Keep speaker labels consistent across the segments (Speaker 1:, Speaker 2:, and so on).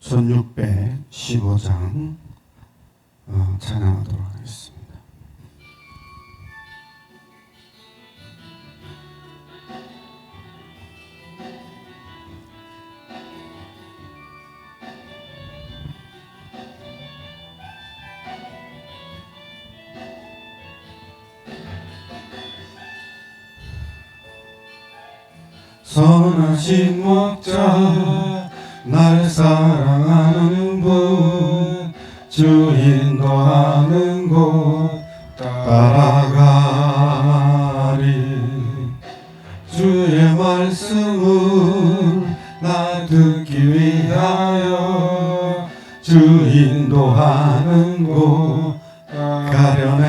Speaker 1: 1615장 찬양하도록 하겠습니다. 선하신 목자 날 사랑하는 분 주 인도하는 곳 따라가리. 주의 말씀을 나 듣기 위하여 주 인도하는 곳 가려네.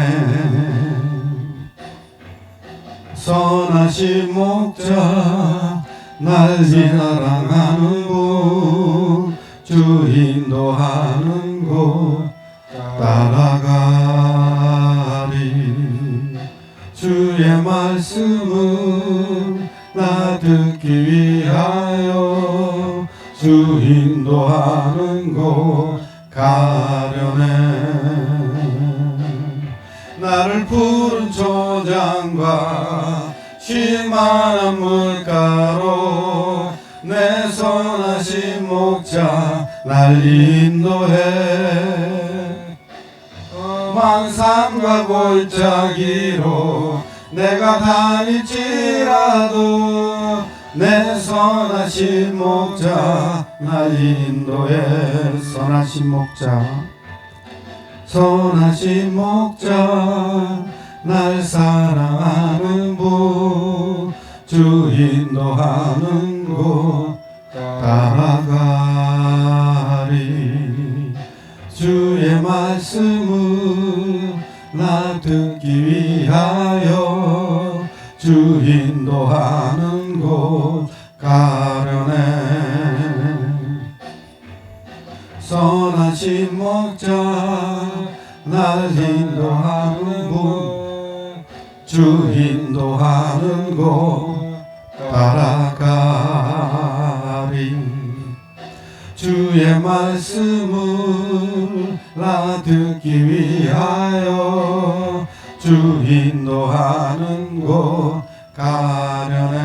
Speaker 1: 선하신 목자 날 사랑하는 분 주 인도하는 곳 따라가리. 주의 말씀을 나 듣기 위하여 주 인도하는 곳 가려네. 나를 푸른 초장과 쉴만한 물가로 내 선하신 목자 날 인도해. 험한 산과 골짜기로 내가 다닐지라도 내 선하신 목자 날 인도해. 선하신 목자 선하신 목자 날 사랑하는 분 주 인도하는 곳 따라가리. 주의 말씀을 나 듣기 위하여 주 인도하는 곳 가려네. 선하신 목자 날 인도하는 분 주 인도하는 곳 따라가리. 주의 말씀을 나 듣기 위하여 주 인도하는 곳 가려네.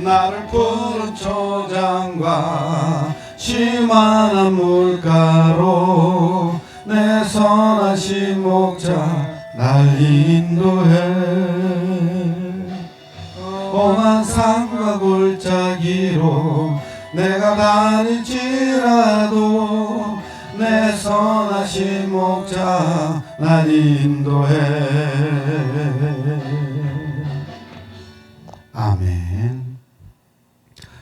Speaker 1: 나를 푸른 초장과 쉴만한 물가로 내 선하신 목자 날 인도해. 험한 산과 골짜기로 내가 다닐지라도 내 선하신 목자 날 인도해. 아멘.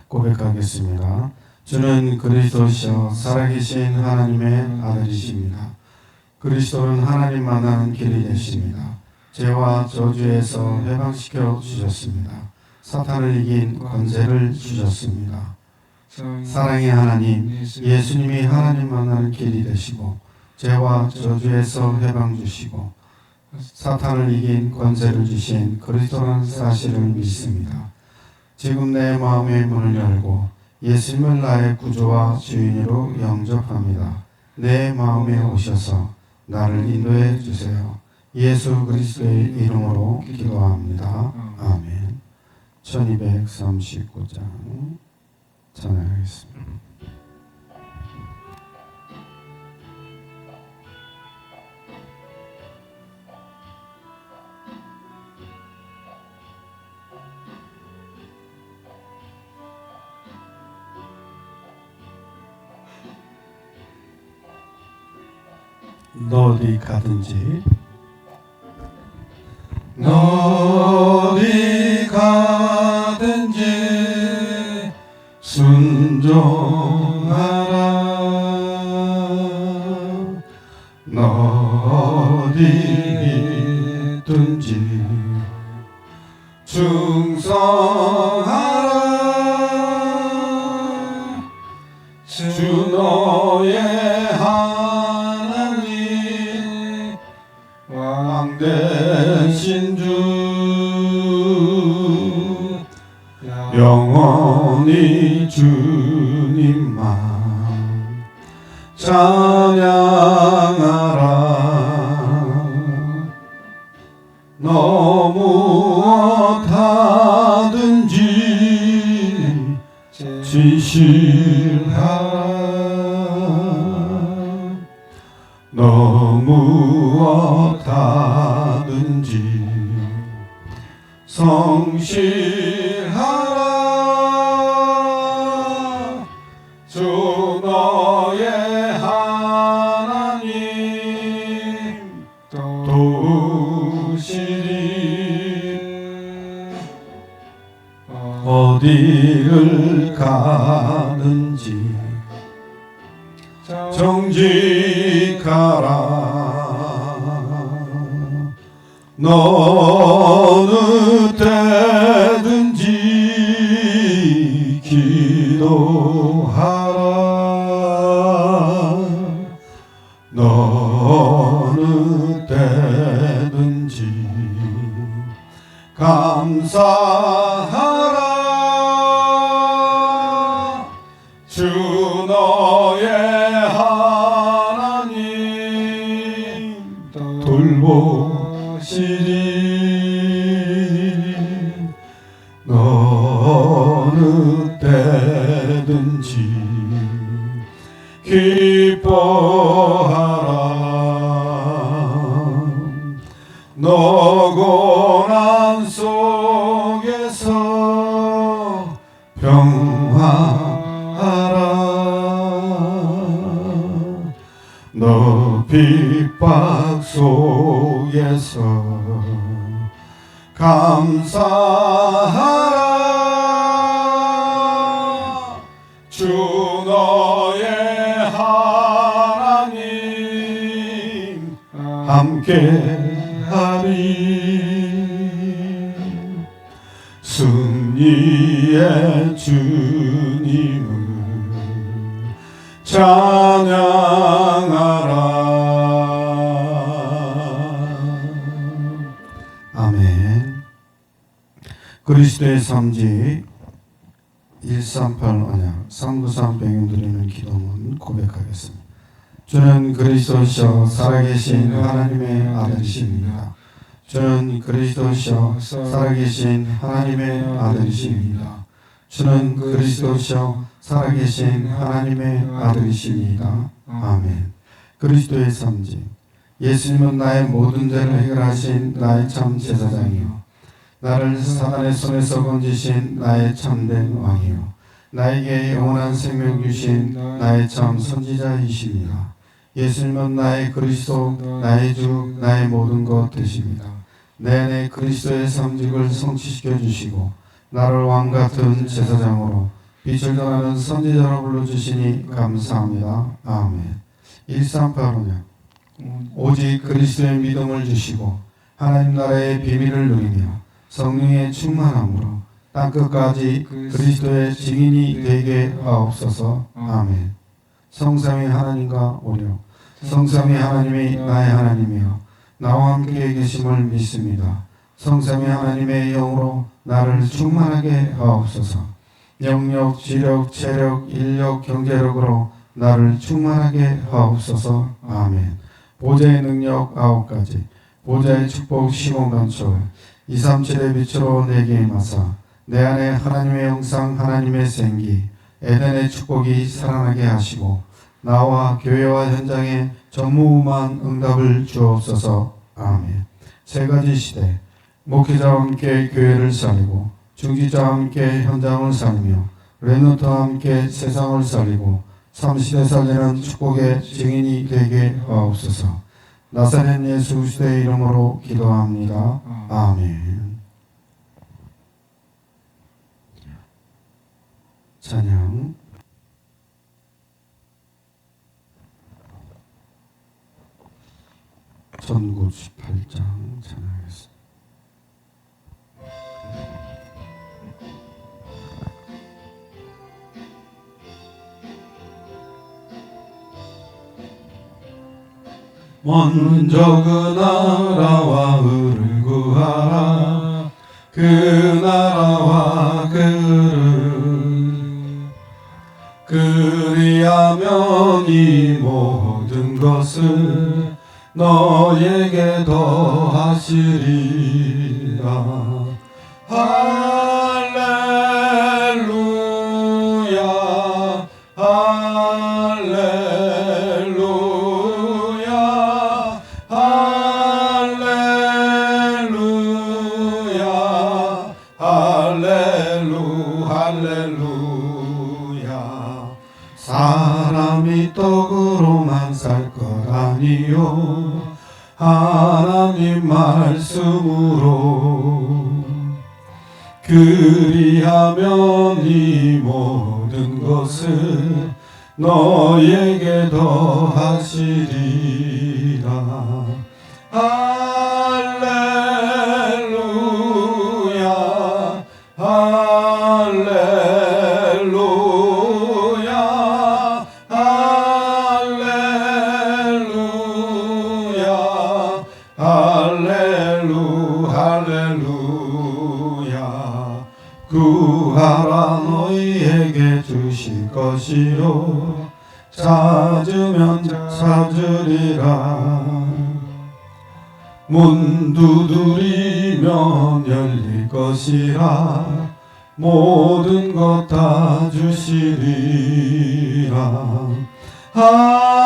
Speaker 1: 고백하겠습니다. 주는 그리스도시여 살아계신 하나님의 아들이십니다. 그리스도는 하나님 만나는 길이 되십니다. 죄와 저주에서 해방시켜 주셨습니다. 사탄을 이긴 권세를 주셨습니다. 사랑의 하나님, 예수님이 하나님 만나는 길이 되시고 죄와 저주에서 해방 주시고 사탄을 이긴 권세를 주신 그리스도라는 사실을 믿습니다. 지금 내 마음의 문을 열고 예수님을 나의 구주와 주인으로 영접합니다. 내 마음에 오셔서 나를 인도해 주세요. 예수 그리스도의 이름으로 기도합니다. 아멘. 1239장 찬양하겠습니다. 너 어디 가든지 너 어디 가든지 순종하라. 너 어디 있든지 충성하라. 주 너의 하나님 왕 되신 주 영원히 주 주님만 찬양하라. 너 무엇하든지 진실하라. 너 무엇하든지 성실하라. 주 너의 하나님 도우시리. 어디를 가든지 정직하라. 너는 때든지 기도하라. 너는 때든지 감사하라. 주 너의 하나님 돌보시리. 너는 때든지 기뻐하라. 너 고난 속에서 평화하라. 너 핍박 속에서 감사하라. 주 너의 하나님 함께하리. 승리의 주님을 찬양하라. 아멘. 그리스도의 삼지 138 언약 393 병임 드리는 기도문 고백하겠습니다. 주는 그리스도시여 살아계신 하나님의 아들이십니다. 주는 그리스도시여 살아계신 하나님의 아들이십니다. 주는 그리스도시여 살아계신 하나님의 아들이십니다. 아멘. 그리스도의 삼지 예수님은 나의 모든 죄를 해결하신 나의 참 제사장이요 나를 사단의 손에서 건지신 나의 참된 왕이요 나에게 영원한 생명 주신 나의 참 선지자이십니다. 예수님은 나의 그리스도, 나의 주, 나의 모든 것 되십니다. 내 안에 그리스도의 삼직을 성취시켜 주시고 나를 왕같은 제사장으로 빛을 전하는 선지자로 불러주시니 감사합니다. 아멘. 138호냐 오직 그리스도의 믿음을 주시고 하나님 나라의 비밀을 누리며 성령의 충만함으로 땅끝까지 그리스도의 증인이 되게 하옵소서. 아멘. 성삼위 하나님과 오려 성삼위 하나님이 나의 하나님이요 나와 함께 계심을 믿습니다. 성삼위 하나님의 영으로 나를 충만하게 하옵소서. 영력, 지력, 체력, 인력, 경제력으로 나를 충만하게 하옵소서. 아멘. 보좌의 능력 9가지, 보좌의 축복 15간철, 237의 빛으로 내게 임하사 내 안에 하나님의 형상, 하나님의 생기, 에덴의 축복이 살아나게 하시고 나와 교회와 현장에 전무후무한 응답을 주옵소서. 아멘. 세 가지 시대, 목회자와 함께 교회를 살리고 중지자와 함께 현장을 살리며 렘넌트와 함께 세상을 살리고 3시대 살리는 축복의 증인이 되게 하옵소서. 나사렛 예수 그리스도의 이름으로 기도합니다. 아멘. 찬양 전구 18장 찬양하겠습니다. 먼저 그 나라와 의를 구하라. 그 나라와 그 의를 그리하면 이 모든 것을 너에게 더하시리라. 할렐루야 할렐루야 할렐루야 할렐루야. 사람이 떡으로만 살 것 아니요 하나님 말씀으로. 그리하면 이 모든 것을 너에게 더하시리라. 할렐루야 할렐루야 할렐루야 할렐루야. 구하라 너희에게 주실 것이요 찾으면 찾으리라. 문 두드리면 열릴 것이라. 모든 것 다 주시리라. 할렐루야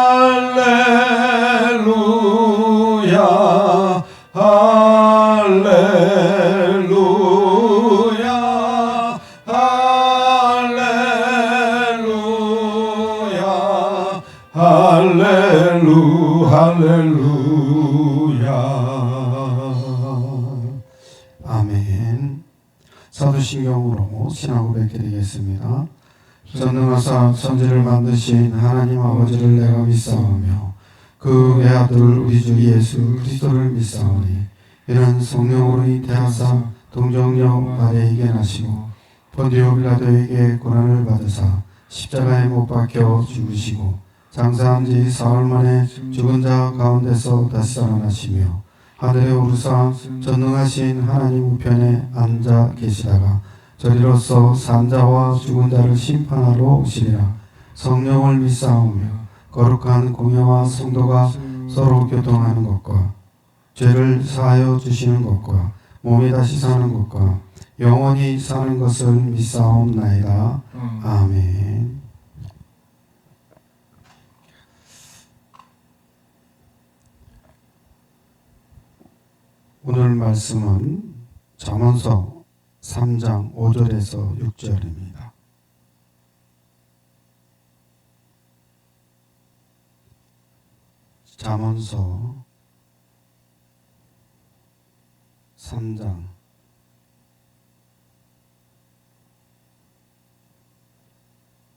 Speaker 1: 할렐루야 할렐루야 할렐루야. 아멘. 사도신경으로 신앙 고백드리겠습니다. 전능하사 천지를 만드신 하나님 아버지를 내가 믿사오며 그 외아들 우리 주 예수 그리스도를 믿사오니 이는 성령으로 잉태하사 동정녀 마리아에게 나시고 본디오 빌라도에게 고난을 받으사 십자가에 못 박혀 죽으시고 장사한 지 사흘 만에 죽은 자 가운데서 다시 살아나시며 하늘에 오르사 전능하신 하나님 우편에 앉아 계시다가 저리로서 산 자와 죽은 자를 심판하러 오시리라. 성령을 믿사오며 거룩한 공회와 성도가 서로 교통하는 것과 죄를 사하여 주시는 것과 몸이 다시 사는 것과 영원히 사는 것을 믿사옵나이다. 아멘. 오늘 말씀은 잠언서 3장 5절에서 6절입니다. 잠언서 3장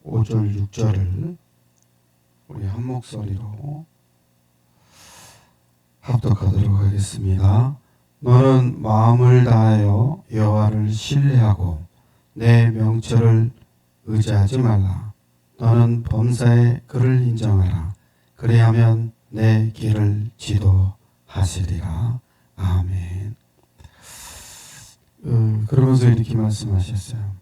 Speaker 1: 5절 6절을 우리 한 목소리로 합독하도록 하겠습니다. 너는 마음을 다하여 여호와를 신뢰하고 내 명철을 의지하지 말라. 너는 범사에 그를 인정하라. 그래야면 내 길을 지도하시리라. 아멘. 그러면서 이렇게 말씀하셨어요.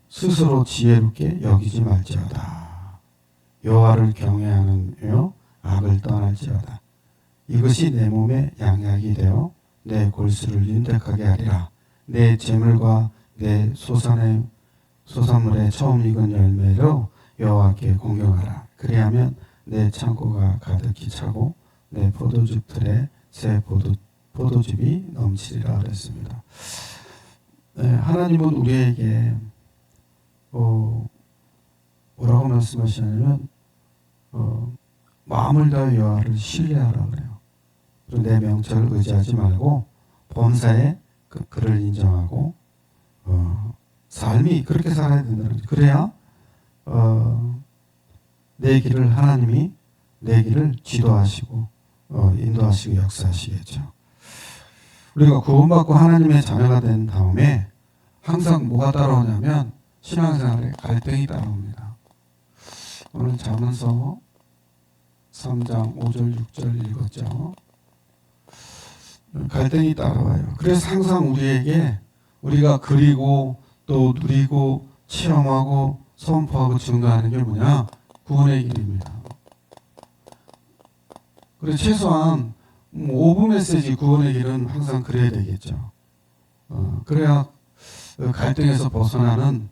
Speaker 1: 스스로 지혜롭게 여기지 말지어다. 여호와를 경외하며 악을 떠날지어다. 이것이 내 몸에 양약이 되어 내 골수를 윤택하게 하리라. 내 재물과 내 소산물의 처음 익은 열매로 여호와께 공경하라. 그리하면 내 창고가 가득히 차고 내 포도즙 틀에 새 포도즙이 넘치리라 그랬습니다. 하나님은 우리에게 뭐라고 말씀하시냐면 마음을 다하여 여호와를 신뢰하라 그래요. 그리고 내 명철을 의지하지 말고 범사에 그를 인정하고 삶이 그렇게 살아야 된다는 거죠. 그래야 내 길을 하나님이 내 길을 지도하시고 인도하시고 역사하시겠죠. 우리가 구원받고 하나님의 자녀가 된 다음에 항상 뭐가 따라오냐면 신앙생활에 갈등이 따라옵니다. 오늘 잠언서 3장 5절 6절 읽었죠. 갈등이 따라와요. 그래서 항상 우리에게 우리가 그리고 또 누리고 체험하고 선포하고 증거하는 게 뭐냐? 구원의 길입니다. 그래서 최소한 오브 메시지 구원의 길은 항상 그래야 되겠죠. 그래야 갈등에서 벗어나는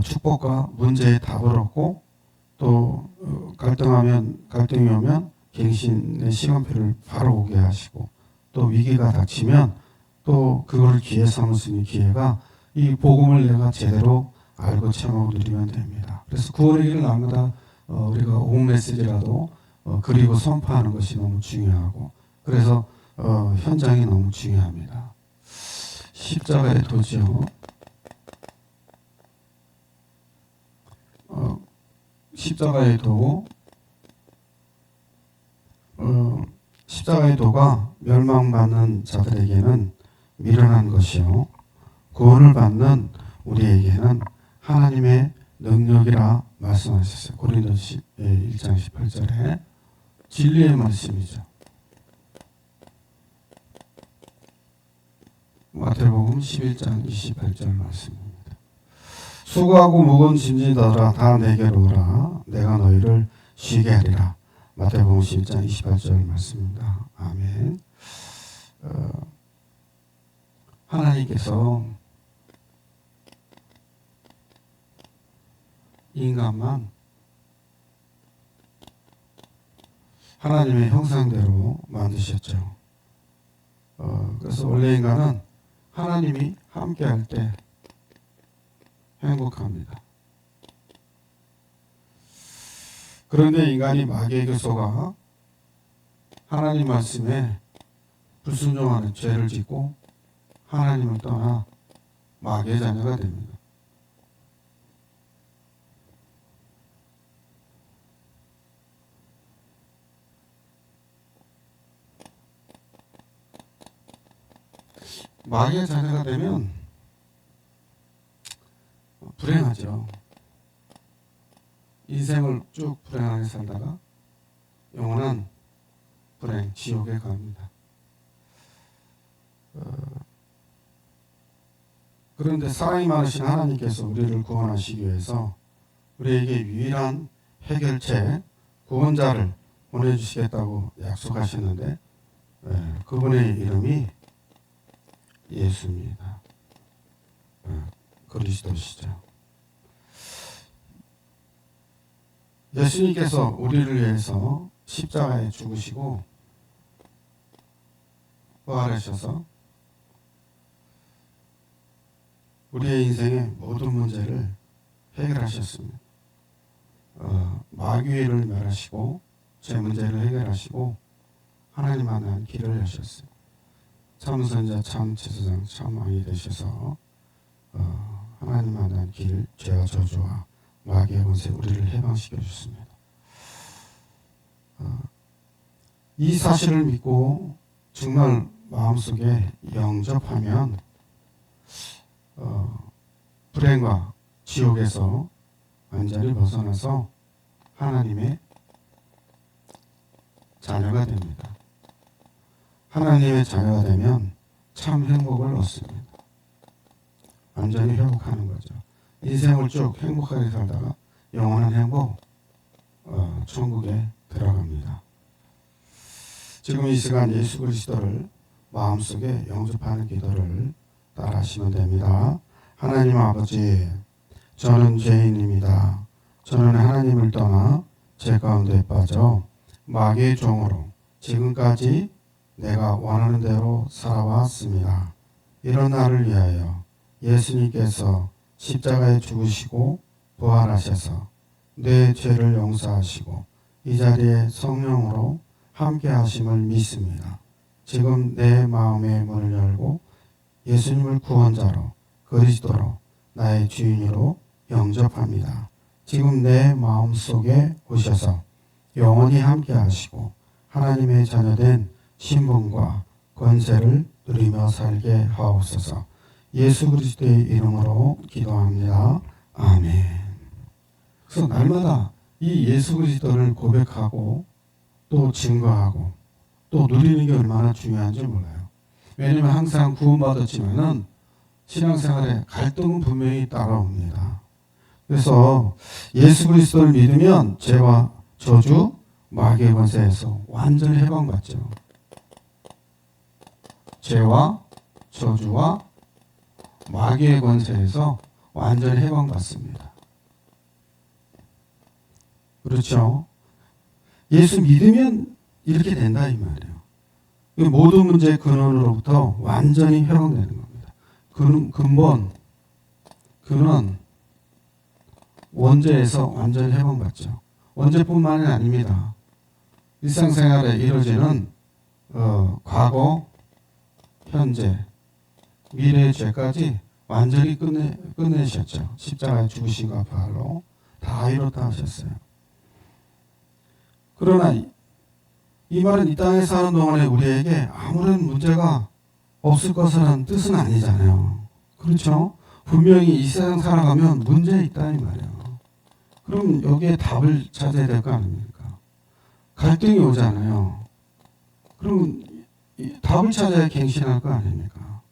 Speaker 1: 축복과 문제의 답을 얻고 또 갈등이 오면 갱신의 시간표를 바로 오게 하시고 또 위기가 닥치면 또 그걸 기회 삼을 수 있는 기회가 이 복음을 내가 제대로 알고 체험하고 누리면 됩니다. 그래서 구원의 길을 나보다 우리가 오브 메시지라도 그리고 선포하는 것이 너무 중요하고 그래서 현장이 너무 중요합니다. 십자가의 도지요. 십자가의 도, 십자가의 도가 멸망받는 자들에게는 미련한 것이요 구원을 받는 우리에게는 하나님의 능력이라 말씀하셨어요. 고린도서 1장 18절에 진리의 말씀이죠. 마태복음 11장 28절 말씀입니다. 수고하고 무거운 짐진들아 다 내게로 오라 내가 너희를 쉬게 하리라. 마태복음 11장 28절 말씀입니다. 아멘. 하나님께서 인간만 하나님의 형상대로 만드셨죠. 그래서 원래 인간은 하나님이 함께할 때 행복합니다. 그런데 인간이 마귀에게 속아 하나님 말씀에 불순종하는 죄를 짓고 하나님을 떠나 마귀의 자녀가 됩니다. 마귀의 자녀가 되면 불행하죠. 인생을 쭉 불행하게 살다가 영원한 불행, 지옥에 갑니다. 그런데 사랑이 많으신 하나님께서 우리를 구원하시기 위해서 우리에게 유일한 해결책, 구원자를 보내주시겠다고 약속하셨는데 그분의 이름이 예수입니다. 그리스도시죠. 예수님께서 우리를 위해서 십자가에 죽으시고 부활하셔서 우리의 인생의 모든 문제를 해결하셨습니다. 마귀를 멸하시고 제 문제를 해결하시고 하나님 만난 길을 여셨어요. 참 선자, 참 제사장, 참 왕이 되셔서 하나님 만난 길, 죄와 저주와 마귀의 권세 우리를 해방시켜 주셨습니다. 이 사실을 믿고 정말 마음속에 영접하면 불행과 지옥에서 완전히 벗어나서 하나님의 자녀가 됩니다. 하나님의 자녀가 되면 참 행복을 얻습니다. 완전히 회복하는 거죠. 인생을 쭉 행복하게 살다가 영원한 행복, 천국에 들어갑니다. 지금 이 시간 예수 그리스도를 마음속에 영접하는 기도를 따라하시면 됩니다. 하나님 아버지, 저는 죄인입니다. 저는 하나님을 떠나 죄 가운데 빠져 마귀의 종으로 지금까지 내가 원하는 대로 살아왔습니다. 이런 나를 위하여 예수님께서 십자가에 죽으시고 부활하셔서 내 죄를 용서하시고 이 자리에 성령으로 함께 하심을 믿습니다. 지금 내 마음의 문을 열고 예수님을 구원자로 그리스도로 나의 주인으로 영접합니다. 지금 내 마음속에 오셔서 영원히 함께 하시고 하나님의 자녀된 신분과 권세를 누리며 살게 하옵소서. 예수 그리스도의 이름으로 기도합니다. 아멘. 그래서 날마다 이 예수 그리스도를 고백하고 또 증거하고 또 누리는 게 얼마나 중요한지 몰라요. 왜냐하면 항상 구원받았지만은 신앙생활에 갈등은 분명히 따라옵니다. 그래서 예수 그리스도를 믿으면 죄와 저주, 마귀의 권세에서 완전히 해방받죠. 죄와 저주와 마귀의 권세에서 완전히 해방받습니다. 그렇죠? 예수 믿으면 이렇게 된다 이 말이에요. 모든 문제의 근원으로부터 완전히 해방되는 겁니다. 근원 원죄에서 완전히 해방받죠. 원죄뿐만이 아닙니다. 일상생활에 이루어지는 과거, 현재, 미래의 죄까지 완전히 끝내셨죠. 십자가에 죽으신과 부활로 다 이뤘다 하셨어요. 그러나 이 말은 이 땅에 사는 동안에 우리에게 아무런 문제가 없을 것이라는 뜻은 아니잖아요. 그렇죠? 분명히 이 세상 살아가면 문제 있다 이 말이에요. 그럼 여기에 답을 찾아야 될 거 아닙니까? 갈등이 오잖아요. 그럼 답을 찾아야 갱신할 거 아닙니까?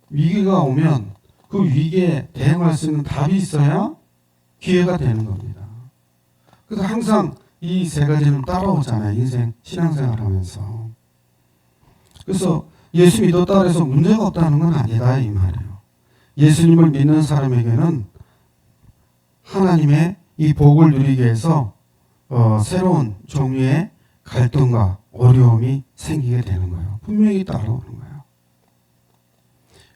Speaker 1: 위기가 오면 그 위기에 대응할 수 있는 답이 있어야 기회가 되는 겁니다. 그래서 항상 이 세 가지는 따라오잖아요. 인생, 신앙생활 하면서. 그래서 예수 믿었다 해서 문제가 없다는 건 아니다 이 말이에요. 예수님을 믿는 사람에게는 하나님의 이 복을 누리기 위해서 새로운 종류의 갈등과 어려움이 생기게 되는 거예요. 분명히 따라오는 거예요.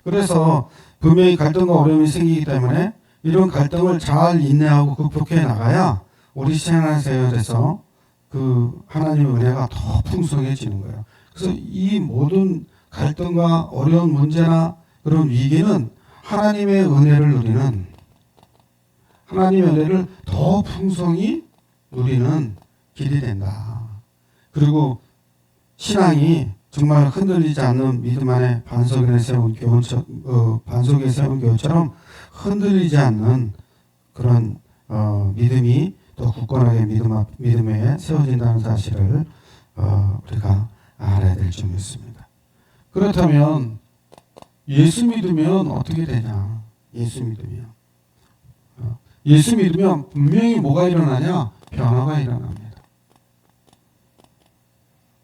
Speaker 1: 그래서 분명히 갈등과 어려움이 생기기 때문에 이런 갈등을 잘 인내하고 극복해 나가야 우리 신앙생활에서 그 하나님의 은혜가 더 풍성해지는 거예요. 그래서 이 모든 갈등과 어려운 문제나 그런 위기는 하나님의 은혜를 누리는, 하나님의 은혜를 더 풍성히 누리는 길이 된다. 그리고 신앙이 정말 흔들리지 않는 믿음 안에 반석에 세운 교훈처럼 흔들리지 않는 그런 믿음이 더 굳건하게 믿음에 세워진다는 사실을 우리가 알아야 될 점이 있습니다. 그렇다면 예수 믿으면 어떻게 되냐? 예수 믿으면 분명히 뭐가 일어나냐? 변화가 일어납니다.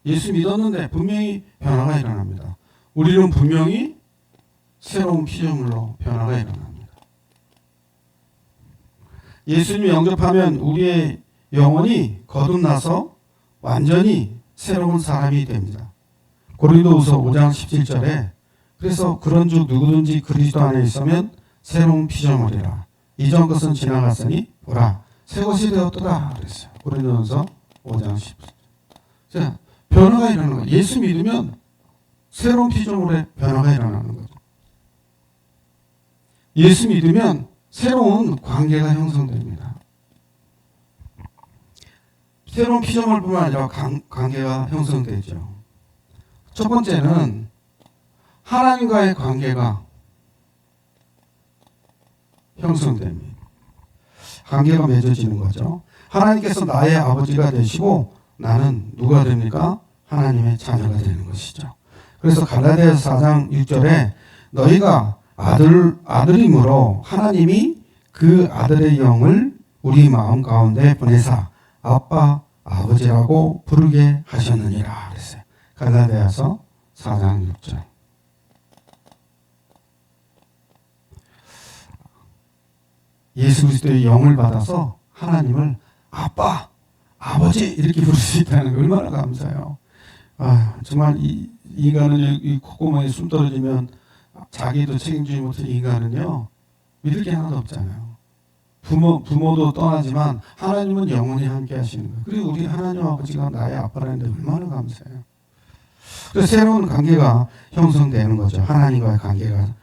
Speaker 1: 예수 믿었는데 분명히 변화가 일어납니다. 우리는 분명히 새로운 피조물로 변화가 일어납니다. 예수님을 영접하면 우리의 영혼이 거듭나서 완전히 새로운 사람이 됩니다. 고린도후서 5장 17절에 그래서 그런즉 누구든지 그리스도 안에 있으면 새로운 피조물이라. 이전 것은 지나갔으니 보라 새 것이 되었도다 그랬어요. 고린도후서 5장 17절. 자, 변화가 일어나는 거예요. 예수 믿으면 새로운 피조물의 변화가 일어나는 거죠. 예수 믿으면 새로운 관계가 형성됩니다. 새로운 피조물뿐만 아니라 관계가 형성되죠. 첫 번째는 하나님과의 관계가 형성됩니다. 관계가 맺어지는 거죠. 하나님께서 나의 아버지가 되시고 나는 누가 됩니까? 하나님의 자녀가 되는 것이죠. 그래서 갈라디아서 4장 6절에 너희가 아들임으로 하나님이 그 아들의 영을 우리 마음 가운데 보내사 아빠 아버지라고 부르게 하셨느니라 그랬어요. 갈라디아서 4장 6절. 예수 그리스도의 영을 받아서 하나님을 아빠, 아버지 이렇게 부를 수 있다는 거 얼마나 감사해요. 정말 이 인간은 이 콧구멍에 숨 떨어지면 자기도 책임지지 못한 인간은요 믿을 게 하나도 없잖아요. 부모도 떠나지만 하나님은 영원히 함께 하시는 거예요. 그리고 우리 하나님 아버지가 나의 아빠라는데 얼마나 감사해요. 그래서 새로운 관계가 형성되는 거죠. 하나님과의 관계가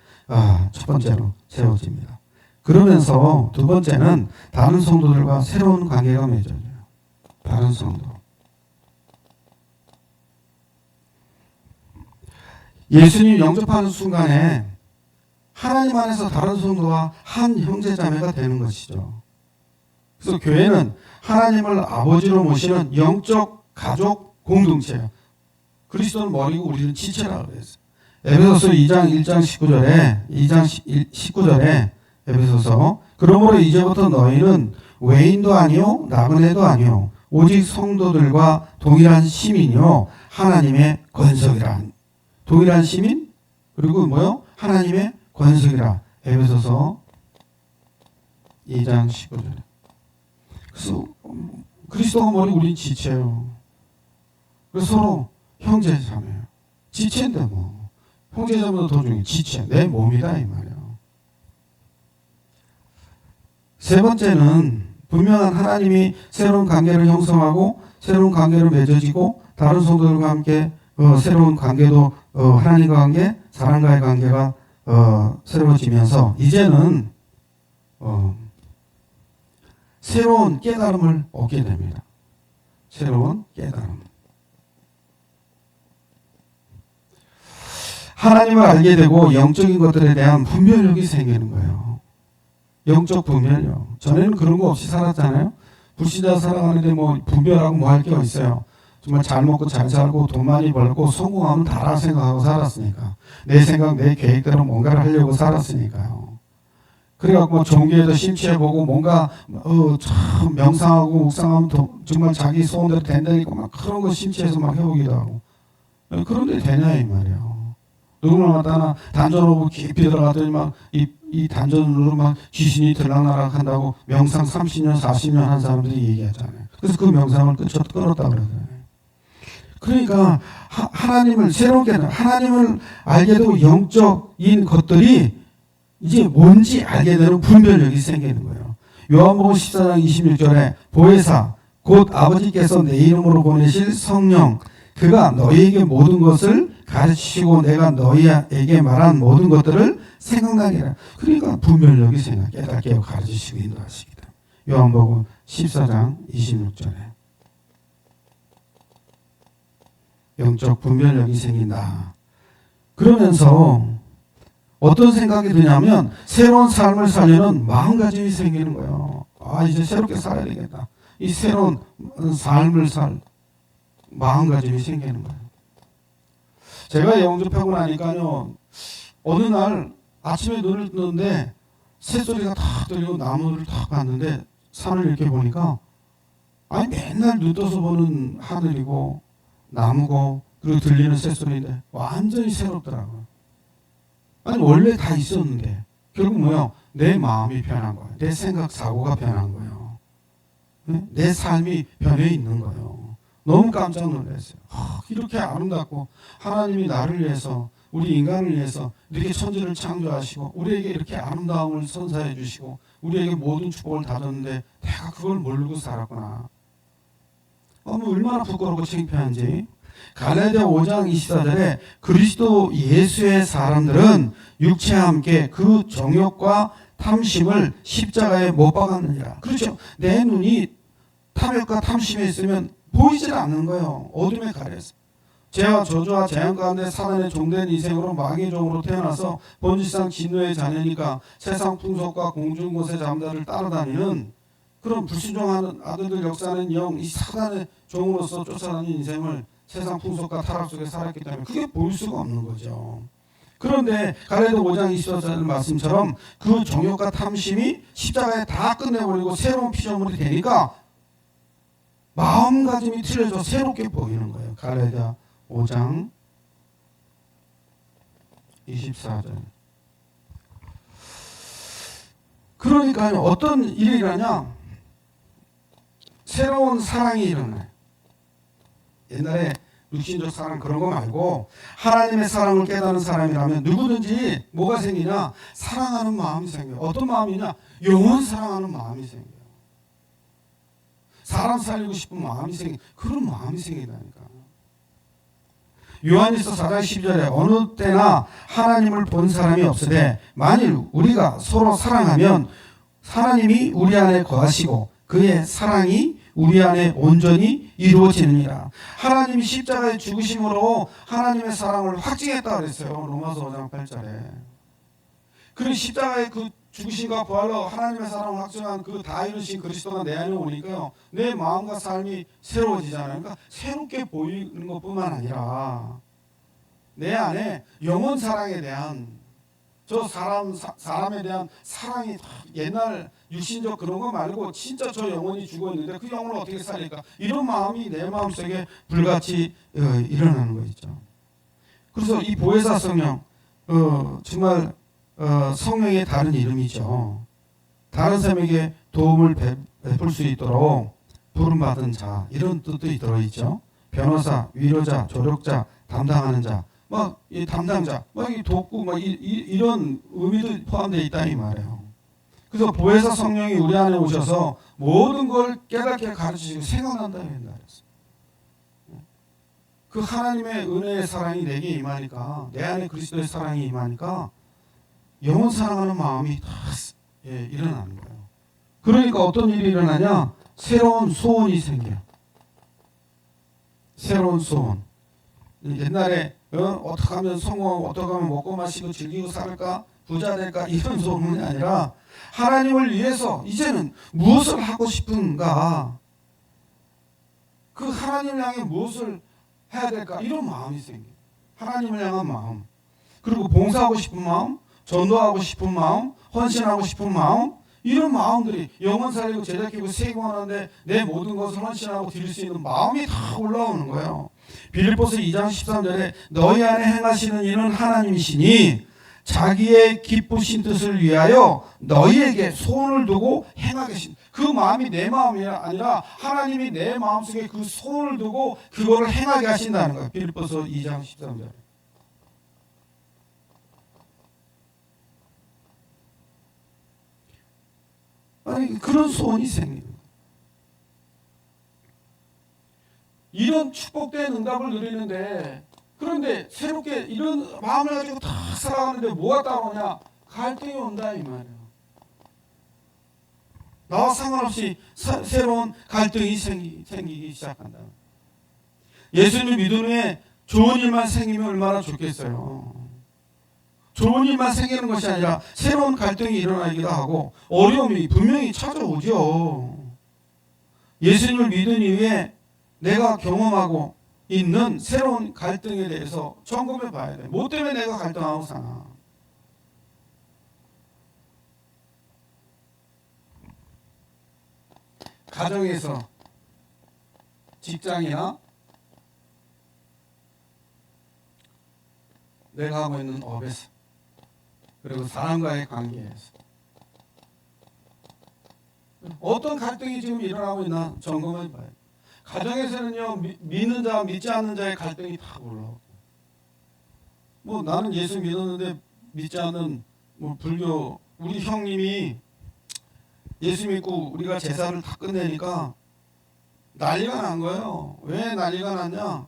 Speaker 1: 첫 번째로 세워집니다. 그러면서 두 번째는 다른 성도들과 새로운 관계가 맺어져요. 다른 성도. 예수님 영접하는 순간에 하나님 안에서 다른 성도와 한 형제자매가 되는 것이죠. 그래서 교회는 하나님을 아버지로 모시는 영적 가족 공동체예요. 그리스도는 머리고 우리는 지체라고 그랬어요. 에베소서 2장 19절에 에베소서 그러므로 이제부터 너희는 외인도 아니요 나그네도 아니요 오직 성도들과 동일한 시민이요 하나님의 권속이라. 동일한 시민 그리고 뭐요? 하나님의 권속이라. 에베소서 2장 19절. 그래서 그리스도가 머리 우린 지체예요. 그래서 서로 형제자매예요. 지체인데 뭐 형제자매도 더 중요해. 지체 내 몸이다 이 말이에요. 세 번째는 분명한 하나님이 새로운 관계를 형성하고 새로운 관계를 맺어지고 다른 성도들과 함께 새로운 관계도 하나님과 관계, 사람과의 관계가 새로워지면서 이제는 새로운 깨달음을 얻게 됩니다. 새로운 깨달음. 하나님을 알게 되고 영적인 것들에 대한 분별력이 생기는 거예요. 영적 분별력. 전에는 그런 거 없이 살았잖아요. 불신자 살아가는데 뭐 분별하고 뭐 할 게 있어요. 정말 잘 먹고 잘 살고 돈 많이 벌고 성공하면 다라 생각하고 살았으니까. 내 생각, 내 계획대로 뭔가를 하려고 살았으니까요. 그래갖고 뭐 종교에도 심취해보고 뭔가 참 명상하고 묵상하면 정말 자기 소원대로 된다니까 막 그런 거 심취해서 막 해보기도 하고. 그런데 되냐 이 말이에요. 누구나 마다나 단전으로 깊이 들어가더니 막 이 단전으로 막 귀신이 들락날락 한다고 명상 30년 40년 한 사람들이 얘기하잖아요. 그래서 그 명상을 끊었다고 그러잖아요. 그러니까 하나님을 새롭게 하나님을 알게 되고 영적인 것들이 이제 뭔지 알게 되는 분별력이 생기는 거예요. 요한복음 14장 26절에 보혜사 곧 아버지께서 내 이름으로 보내실 성령 그가 너희에게 모든 것을 가르치시고 내가 너희에게 말한 모든 것들을 생각나게 해라. 그러니까 분별력이 생겨 깨닫게 하고 가르치시고 인도하시기다. 요한복음 14장 26절에 영적 분별력이 생긴다. 그러면서 어떤 생각이 드냐면 새로운 삶을 살려는 마음가짐이 생기는 거예요. 아 이제 새롭게 살아야 되겠다. 이 새로운 삶을 살 마음가짐이 생기는 거예요. 제가 영접하고 나니까요. 어느 날 아침에 눈을 뜨는데 새소리가 탁 들리고 나무를 탁 봤는데 산을 이렇게 보니까 아니 맨날 눈 떠서 보는 하늘이고 나무고 그리고 들리는 새소리인데 완전히 새롭더라고요. 아니 원래 다 있었는데 결국 뭐야? 내 마음이 변한 거예요. 내 생각 사고가 변한 거예요. 내 삶이 변해 있는 거예요. 너무 깜짝 놀랐어요. 이렇게 아름답고 하나님이 나를 위해서 우리 인간을 위해서 이렇게 천지를 창조하시고 우리에게 이렇게 아름다움을 선사해 주시고 우리에게 모든 축복을 다 줬는데 내가 그걸 모르고 살았구나. 얼마나 부끄럽고 창피한지. 갈라디아 5장 24절에 그리스도 예수의 사람들은 육체와 함께 그 정욕과 탐심을 십자가에 못 박았느니라. 그렇죠. 내 눈이 탐욕과 탐심에 있으면 보이질 않는 거예요. 어둠에 가려서. 죄와 저주와 재앙 가운데 사단의 종된 인생으로 마귀의 종으로 태어나서 본질상 진노의 자녀니까 세상 풍속과 공중 곳의 잠자를 따라다니는 그런 불순종하는 아들들 역사하는 영, 이 사단의 종으로서 쫓아다니는 인생을 세상 풍속과 타락 속에 살았기 때문에 그게 보일 수가 없는 거죠. 그런데 갈라디아 5장 24절 말씀처럼 그 정욕과 탐심이 십자가에 다 끝내버리고 새로운 피조물이 되니까 마음가짐이 틀려져 새롭게 보이는 거예요. 갈라디아 5장 24절. 그러니까요. 어떤 일이 일어나냐? 새로운 사랑이 일어나요. 옛날에 육신적 사랑 그런 거 말고 하나님의 사랑을 깨닫는 사람이라면 누구든지 뭐가 생기냐? 사랑하는 마음이 생겨요. 어떤 마음이냐? 영원 사랑하는 마음이 생겨요. 사람 살리고 싶은 마음이 그런 마음이 생긴다니까. 요한일서 4장 12절에 어느 때나 하나님을 본 사람이 없으되 만일 우리가 서로 사랑하면 하나님이 우리 안에 거하시고 그의 사랑이 우리 안에 온전히 이루어지느니라. 하나님이 십자가에 죽으심으로 하나님의 사랑을 확증했다 그랬어요. 로마서 5장 8절에. 그리고 십자가의 그 죽으심과 부활로 하나님의 사랑을 확증한 그 다 이루신 그리스도가 내 안에 오니까요. 내 마음과 삶이 새로워지잖아요. 그러니까 새롭게 보이는 것뿐만 아니라 내 안에 영원 사랑에 대한 저 사람에 대한 사랑이 옛날 육신적 그런 거 말고 진짜 저 영혼이 죽어 있는데 그 영혼을 어떻게 살릴까? 이런 마음이 내 마음속에 불같이 일어나는 거 있죠. 그래서 이 보혜사 성령 정말 성령의 다른 이름이죠. 다른 사람에게 도움을 베풀 수 있도록 부름받은 자 이런 뜻도 들어있죠. 변호사, 위로자, 조력자, 담당하는 자, 막 이 담당자, 막 이 돕고 막 이런 의미도 포함되어 있다 이 말이에요. 그래서 보혜사 성령이 우리 안에 오셔서 모든 걸 깨닫게 가르치시고 생각난다 했다. 그 하나님의 은혜의 사랑이 내게 임하니까 내 안에 그리스도의 사랑이 임하니까 영혼 사랑하는 마음이 다 일어나는 거예요. 그러니까 어떤 일이 일어나냐? 새로운 소원이 생겨요. 새로운 소원. 옛날에 어떻게 하면 성공하고 어떻게 하면 먹고 마시고 즐기고 살까? 부자 될까? 이런 소원이 아니라 하나님을 위해서 이제는 무엇을 하고 싶은가? 그 하나님을 향해 무엇을 해야 될까? 이런 마음이 생겨요. 하나님을 향한 마음. 그리고 봉사하고 싶은 마음, 전도하고 싶은 마음, 헌신하고 싶은 마음, 이런 마음들이 영혼 살리고 제자키고 세공하는데 내 모든 것을 헌신하고 드릴 수 있는 마음이 다 올라오는 거예요. 빌립보서 2장 13절에 너희 안에 행하시는 이는 하나님이시니 자기의 기쁘신 뜻을 위하여 너희에게 소원을 두고 행하겠습니다. 그 마음이 내 마음이 아니라 하나님이 내 마음속에 그 소원을 두고 그거를 행하게 하신다는 거예요. 빌립보서 2장 13절. 아니 그런 소원이 생깁니다. 이런 축복된 응답을 누리는데 그런데 새롭게 이런 마음을 가지고 다 살아가는데 뭐가 따라오냐? 갈등이 온다 이 말이에요. 나와 상관없이 새로운 갈등이 생기기 시작한다. 예수님을 믿은 후에 좋은 일만 생기면 얼마나 좋겠어요. 좋은 일만 생기는 것이 아니라 새로운 갈등이 일어나기도 하고 어려움이 분명히 찾아오죠. 예수님을 믿은 이후에 내가 경험하고 있는 새로운 갈등에 대해서 점검해 봐야 돼. 뭐 때문에 내가 갈등하고 사나? 가정에서, 직장이나 내가 하고 있는 업에서, 그리고 사람과의 관계에서 어떤 갈등이 지금 일어나고 있나 점검해 봐요. 가정에서는요, 믿는 자, 믿지 않는 자의 갈등이 다 올라오고, 뭐 나는 예수 믿었는데 믿지 않는 뭐 불교 우리 형님이 예수 믿고 우리가 제사를 다 끝내니까 난리가 난 거예요. 왜 난리가 났냐?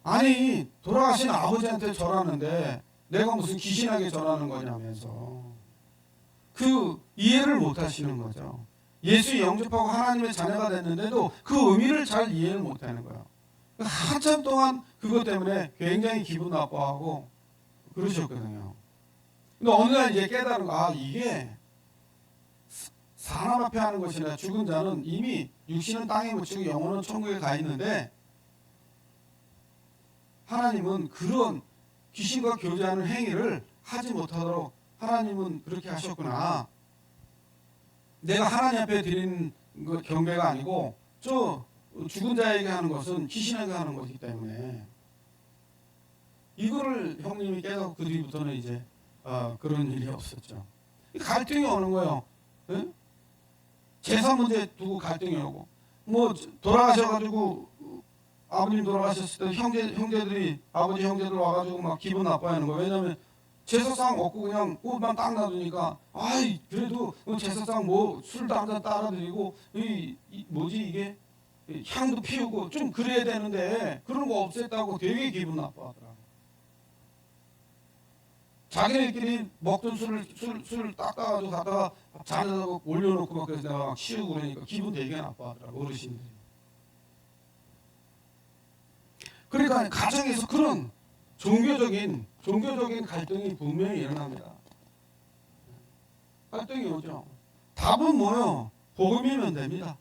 Speaker 1: 아니 돌아가신 아버지한테 절하는데 내가 무슨 귀신에게 절하는 거냐면서 그 이해를 못 하시는 거죠. 예수 영접하고 하나님의 자녀가 됐는데도 그 의미를 잘 이해를 못 하는 거예요. 한참 동안 그것 때문에 굉장히 기분 나빠하고 그러셨거든요. 근데 어느 날 이제 깨달은 거, 이게 사람 앞에 하는 것이 아니라 죽은 자는 이미 육신은 땅에 묻히고 영혼은 천국에 가 있는데 하나님은 그런 귀신과 교제하는 행위를 하지 못하도록 하나님은 그렇게 하셨구나. 내가 하나님 앞에 드리는 경배가 아니고 저 죽은 자에게 하는 것은 귀신에게 하는 것이기 때문에 이거를 형님이 깨닫고 그 뒤부터는 이제 그런 일이 없었죠. 갈등이 오는 거예요. 네? 제사 문제 두고 갈등이 오고 뭐 돌아가셔가지고 아버님 돌아가셨을 때 형제들이 아버지 형제들 와가지고 막 기분 나빠하는 거예요. 왜냐하면 제사상 없고 그냥 꽃만 딱 놔두니까 아이 그래도 제사상 뭐 술도 한잔 따라 드리고 뭐지 이게 향도 피우고 좀 그래야 되는데 그런 거 없앴다고 되게 기분 나빠하더라고. 자기네끼리 먹던 술을 닦아가지고 갖다가 잔에다가 올려놓고 막 그래서 내가 막 치우고 그러니까 기분 되게 나빠하더라고 어르신들이. 그러니까 가정에서 그런 종교적인 갈등이 분명히 일어납니다. 갈등이 오죠. 답은 뭐요? 복음이면 됩니다.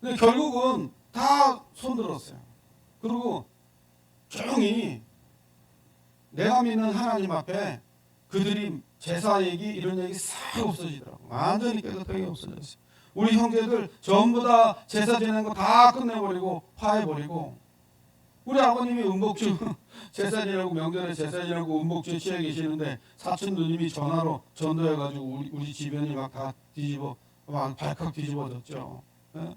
Speaker 1: 근데 결국은 다 손들었어요. 그리고 조용히 내가 믿는 하나님 앞에 그들이 제사 얘기 이런 얘기 싹 없어지더라고. 완전히 깨끗하게 없어졌어요. 우리 형제들 전부 다 제사 지내는 거 다 끝내버리고 파해버리고, 우리 아버님이 음복주 제사 지내고 명절에 제사 지내고 음복주에 취해 계시는데 사촌 누님이 전화로 전도해가지고 우리 주변이 막 다 막 발칵 뒤집어졌죠. 예?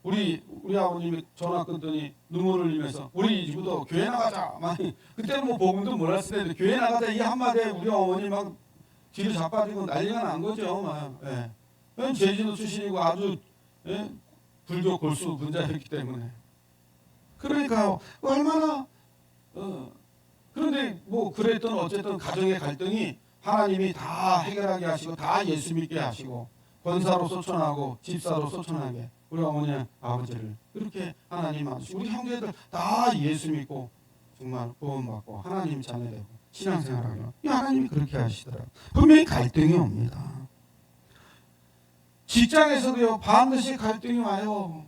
Speaker 1: 우리 아버님이 전화 끊더니 눈물을 흘리면서 우리 집도 교회 나가자. 그때는 뭐 복음도 몰랐을 텐데 교회 나가자 이 한마디에 우리 어머니 막 뒤로 자빠지고 난리가 난 거죠. 막. 예. 제주도 출신이고 아주 불교 골수 분자였기 때문에. 그러니까요. 얼마나 그런데 뭐 그랬던 어쨌든 가정의 갈등이 하나님이 다 해결하게 하시고 다 예수 믿게 하시고 권사로 소천하고 집사로 소천하게 우리 어머니 아버지를 그렇게 하나님 만드시고 우리 형제들 다 예수 믿고 정말 구원받고 하나님 자녀되고 신앙생활하고 하나님이 그렇게 하시더라고요. 분명히 갈등이 옵니다. 직장에서도요 반드시 갈등이 와요.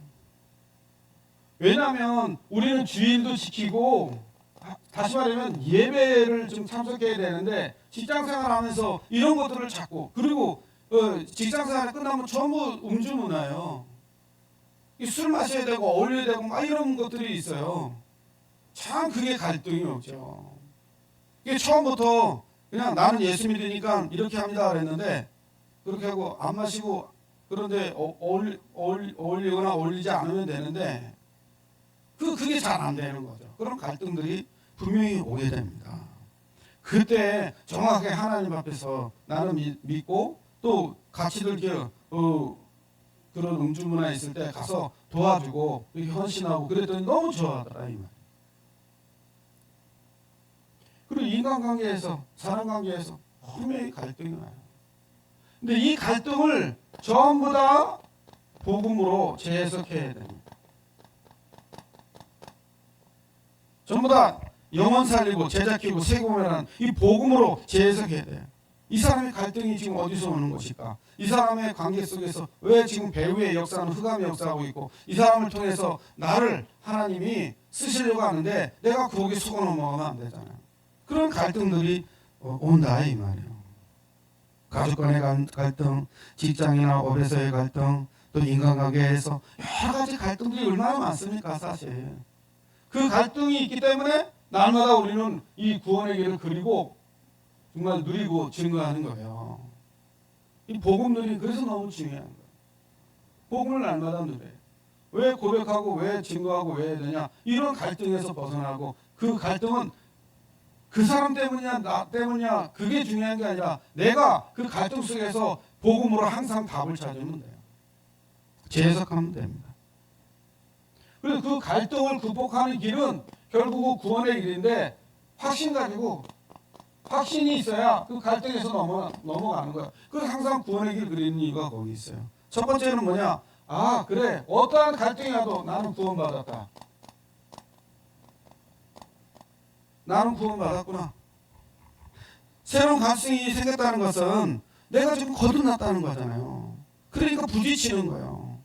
Speaker 1: 왜냐하면 우리는 주일도 지키고 다시 말하면 예배를 좀 참석해야 되는데 직장생활하면서 이런 것들을 찾고 그리고 직장생활이 끝나면 전부 음주문화예요. 술 마셔야 되고 어울려야 되고 막 이런 것들이 있어요. 참 그게 갈등이 오죠. 이게 처음부터 그냥 나는 예수 믿으니까 이렇게 합니다 그랬는데 그렇게 하고 안 마시고 그런데 어울리거나 어울리지 않으면 되는데 그게 잘 안 되는 거죠. 그런 갈등들이 분명히 오게 됩니다. 그때 정확하게 하나님 앞에서 나는 믿고 또 같이 이렇게 그런 음주문화 있을 때 가서 도와주고 이렇게 헌신하고 그랬더니 너무 좋아하더라 이 말. 그리고 인간관계에서 사람관계에서 분명히 갈등이 와요. 근데 이 갈등을 전부 다 복음으로 재해석해야 됩니다. 전부 다 영혼 살리고 제자 키우고 세금이라는 이 복음으로 재해석해야 돼요. 이 사람의 갈등이 지금 어디서 오는 것일까? 이 사람의 관계 속에서 왜 지금 배후의 역사는 흑암의 역사하고 있고 이 사람을 통해서 나를 하나님이 쓰시려고 하는데 내가 거기에 속아 넘어가면 안 되잖아요. 그런 갈등들이 온다 이 말이에요. 가족 간의 갈등, 직장이나 업에서의 갈등, 또 인간관계에서 여러 가지 갈등들이 얼마나 많습니까 사실. 그 갈등이 있기 때문에 날마다 우리는 이 구원의 길을 그리고 정말 누리고 증거하는 거예요. 이 복음 누리는 그래서 너무 중요한 거예요. 복음을 날마다 누려요. 왜 고백하고 왜 증거하고 왜 해야 되냐. 이런 갈등에서 벗어나고 그 갈등은 그 사람 때문이냐 나 때문이냐 그게 중요한 게 아니라 내가 그 갈등 속에서 복음으로 항상 답을 찾으면 돼요. 재해석하면 됩니다. 그래서 그 갈등을 극복하는 길은 결국 구원의 길인데 확신 가지고 확신이 있어야 그 갈등에서 넘어가는 거야. 그래서 항상 구원의 길 그리는 이유가 거기 있어요. 첫 번째는 뭐냐? 아 그래 어떠한 갈등이 와도 나는 구원받았다. 나는 구원받았구나. 새로운 가능성이 생겼다는 것은 내가 지금 거듭났다는 거잖아요. 그러니까 부딪히는 거예요.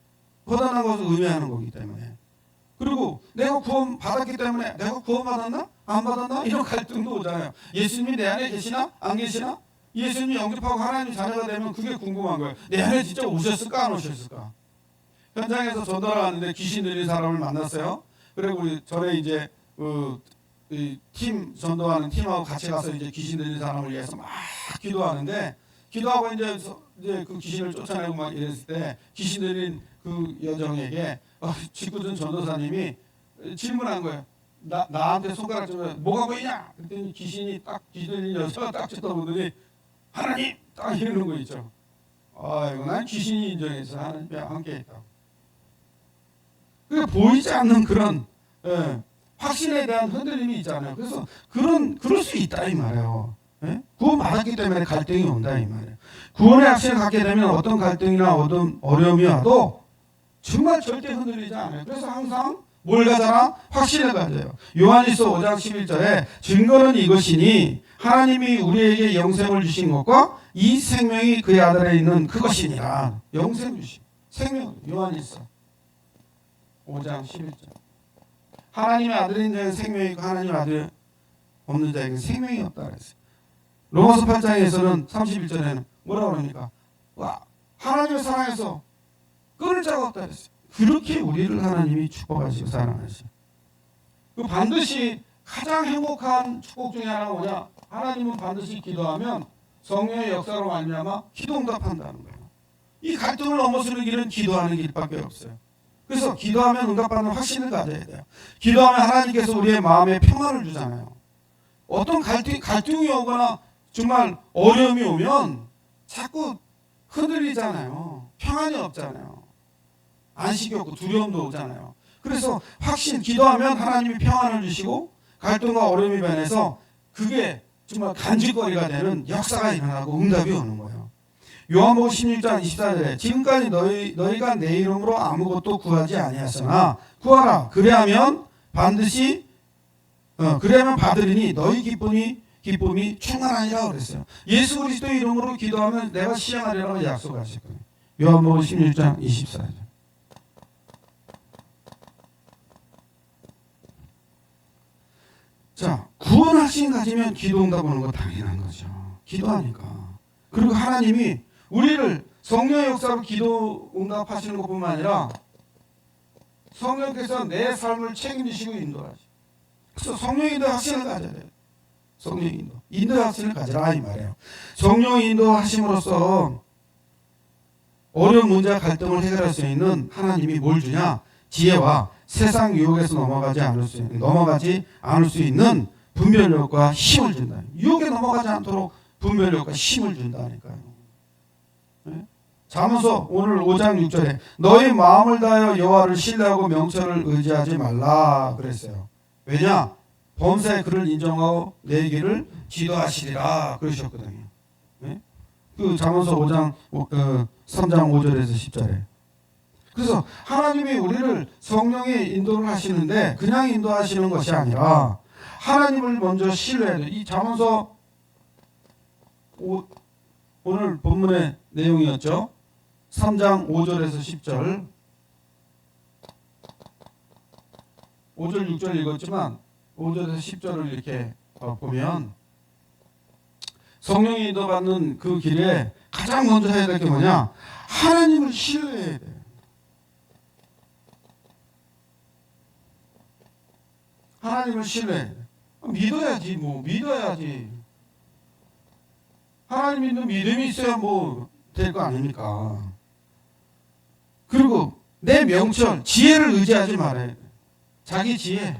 Speaker 1: 거듭난 것을 의미하는 거기 때문에. 그리고 내가 구원받았기 때문에 내가 구원받았나? 안 받았나? 이런 갈등도 오잖아요. 예수님이 내 안에 계시나? 안 계시나? 예수님이 영접하고 하나님 자녀가 되면 그게 궁금한 거예요. 내 안에 진짜 오셨을까? 안 오셨을까? 현장에서 전도를 하는데 귀신 들린 사람을 만났어요. 그리고 우리 전에 이제 팀 전도하는 팀하고 같이 가서 이제 귀신 들린 사람을 위해서 막 기도하는데 기도하고 이제 그 귀신을 쫓아내고 막 이랬을 때 귀신 들린 그 여정에게 직구준 전도사님이 질문한 거예요. 나한테 손가락 좀 뭐가 보이냐? 그랬더니 귀신 들린 여자가 딱 쳐다보더니 하나님 딱 이러는 거 있죠. 아이고 난 귀신이 인정해서 하나님이 함께 있다고. 그게 보이지 않는 그런 확신에 대한 흔들림이 있잖아요. 그래서 그럴 수 있다 이 말이에요. 구원 받았기 때문에 갈등이 온다 이 말이에요. 구원의 확신을 갖게 되면 어떤 갈등이나 어떤 어려움이 와도 정말 절대 흔들리지 않아요. 그래서 항상 뭘 가져라? 확신을 가져요. 요한일서 5장 11절에 증거는 이것이니 하나님이 우리에게 영생을 주신 것과 이 생명이 그의 아들에 있는 그것이니라. 영생 주신 생명. 요한일서 5장 11절. 하나님의 아들인 자에게 생명이 있고 하나님의 아들 없는 자에게 생명이 없다 그랬어요. 로마서 8장에서는 31절에는 뭐라고 그럽니까? 와, 하나님을 사랑해서 끊을 자가 없다 그랬어요. 그렇게 우리를 하나님이 축복하시고 사랑하시고, 그 반드시 가장 행복한 축복 중에 하나가 뭐냐? 하나님은 반드시 기도하면 성령의 역사로 말미암아 기도 응답한다는 거예요. 이 갈등을 넘어서는 길은 기도하는 길밖에 없어요. 그래서 기도하면 응답받는 확신을 가져야 돼요. 기도하면 하나님께서 우리의 마음에 평안을 주잖아요. 어떤 갈등이 오거나 정말 어려움이 오면 자꾸 흔들리잖아요. 평안이 없잖아요. 안식이 없고 두려움도 오잖아요. 그래서 확신, 기도하면 하나님이 평안을 주시고 갈등과 어려움이 변해서 그게 정말 간직거리가 되는 역사가 일어나고 응답이 오는 거예요. 요한복음 16장 24절에 지금까지 너희가 내 이름으로 아무것도 구하지 아니하였으나 구하라. 그래야면 받으리니 너희 기쁨이 충만하니라 그랬어요. 예수 그리스도 이름으로 기도하면 내가 시행하리라고 약속하셨거든요. 요한복음 16장 24절. 자, 구원하신 가지면 기도 응답 오는 거 당연한 거죠. 기도하니까. 그리고 하나님이 우리를 성령의 역사로 기도 응답하시는 것뿐만 아니라 성령께서 내 삶을 책임지시고 인도하시고, 그래서 성령의 인도 확신을 가져야 돼요. 성령의 인도의 확신을 가져라 이 말이에요. 성령의 인도하심으로써 어려운 문제와 갈등을 해결할 수 있는 하나님이 뭘 주냐? 지혜와 세상 유혹에서 넘어가지 않을 수 있는 분별력과 힘을 준다. 유혹에 넘어가지 않도록 분별력과 힘을 준다니까요. 네? 잠언서 오늘 5장 6절에 너희 마음을 다하여 여호와를 신뢰하고 명철을 의지하지 말라 그랬어요. 왜냐? 범사에 그를 인정하고 내 길을 지도하시리라 그러셨거든요. 네? 그 잠언서 5장 3장 5절에서 10절에. 그래서 하나님이 우리를 성령의 인도를 하시는데 그냥 인도하시는 것이 아니라 하나님을 먼저 신뢰해야 돼요. 이 잠언서 오늘 본문의 내용이었죠. 3장 5절에서 10절 5절 6절 읽었지만 5절에서 10절을 이렇게 보면 성령이 인도받는 그 길에 가장 먼저 해야 될 게 뭐냐? 하나님을 신뢰해야 돼요. 하나님을 신뢰해. 믿어야지 믿어야지. 하나님 믿는 믿음이 있어야 될 거 아닙니까? 그리고 내 명철, 지혜를 의지하지 말아야 돼. 자기 지혜,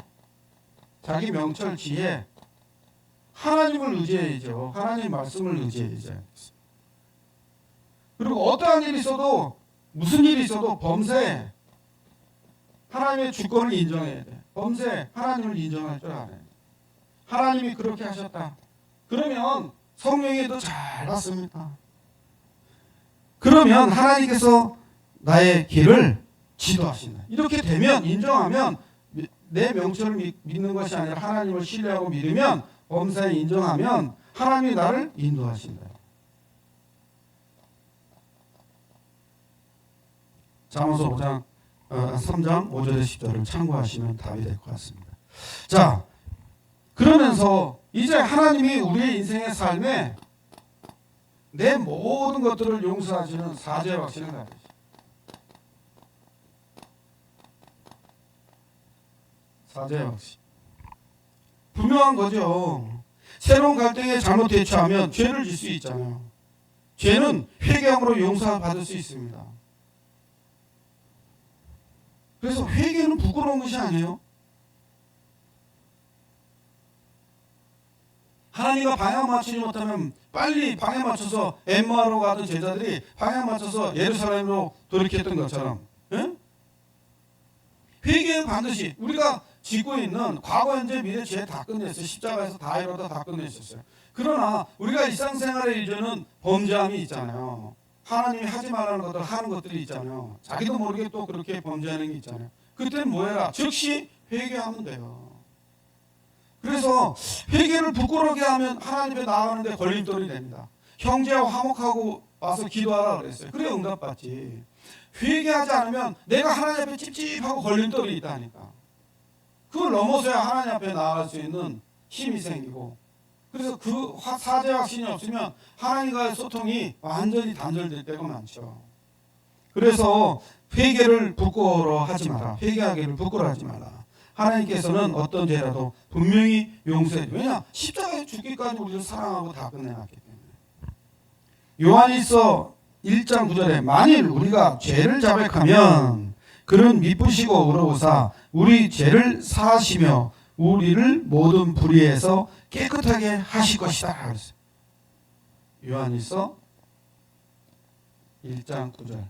Speaker 1: 자기 명철, 지혜, 하나님을 의지해야죠. 하나님 말씀을 의지해야죠. 그리고 어떠한 일이 있어도 무슨 일이 있어도 범사에 하나님의 주권을 인정해야 돼. 범사에 하나님을 인정할 줄 알아요. 하나님이 그렇게 하셨다. 그러면 성령에도 잘 받습니다. 그러면 하나님께서 나의 길을 지도하신다. 이렇게 되면 인정하면 내 명철을 믿는 것이 아니라 하나님을 신뢰하고 믿으면 범사에 인정하면 하나님이 나를 인도하신다. 잠언서 3장 5절에 10절을 참고하시면 답이 될 것 같습니다. 자, 그러면서 이제 하나님이 우리의 인생의 삶에 내 모든 것들을 용서하시는 사죄의 확신을 가지시죠. 사죄의 확신. 분명한 거죠. 새로운 갈등에 잘못 대처하면 죄를 질 수 있잖아요. 죄는 회개함으로 용서받을 수 있습니다. 그래서 회개는 부끄러운 것이 아니에요. 하나님과 방향 맞추지 못하면 빨리 방향 맞춰서 엠마오로 가던 제자들이 방향 맞춰서 예루살렘으로 돌이켰던 것처럼, 예? 회개는 반드시 우리가 짓고 있는 과거, 현재, 미래 죄 다 끝냈어요. 십자가에서 다 이루다 다 끝냈었어요. 그러나 우리가 일상생활에 이제는 범죄함이 있잖아요. 하나님이 하지 말라는 것들 하는 것들이 있잖아요. 자기도 모르게 또 그렇게 범죄하는 게 있잖아요. 그때는 뭐 해라? 즉시 회개하면 돼요. 그래서 회개를 부끄럽게 하면 하나님 앞에 나아가는데 걸림돌이 됩니다. 형제와 화목하고 와서 기도하라 그랬어요. 그래 응답받지. 회개하지 않으면 내가 하나님 앞에 찝찝하고 걸림돌이 있다니까. 그걸 넘어서야 하나님 앞에 나아갈 수 있는 힘이 생기고, 그래서 그 사죄 확신이 없으면 하나님과의 소통이 완전히 단절될 때가 많죠. 그래서 회개를 부끄러워하지 마라. 회개하기를 부끄러워하지 마라. 하나님께서는 어떤 죄라도 분명히 용서해. 왜냐? 십자가에 죽기까지 우리를 사랑하고 다 끝내놨기 때문에. 요한일서 1장 9절에 만일 우리가 죄를 자백하면 그는 미쁘시고 의로우사 우리 죄를 사하시며 우리를 모든 불의에서 깨끗하게 하실 것이다. 그랬어요. 요한일서 1장 9절.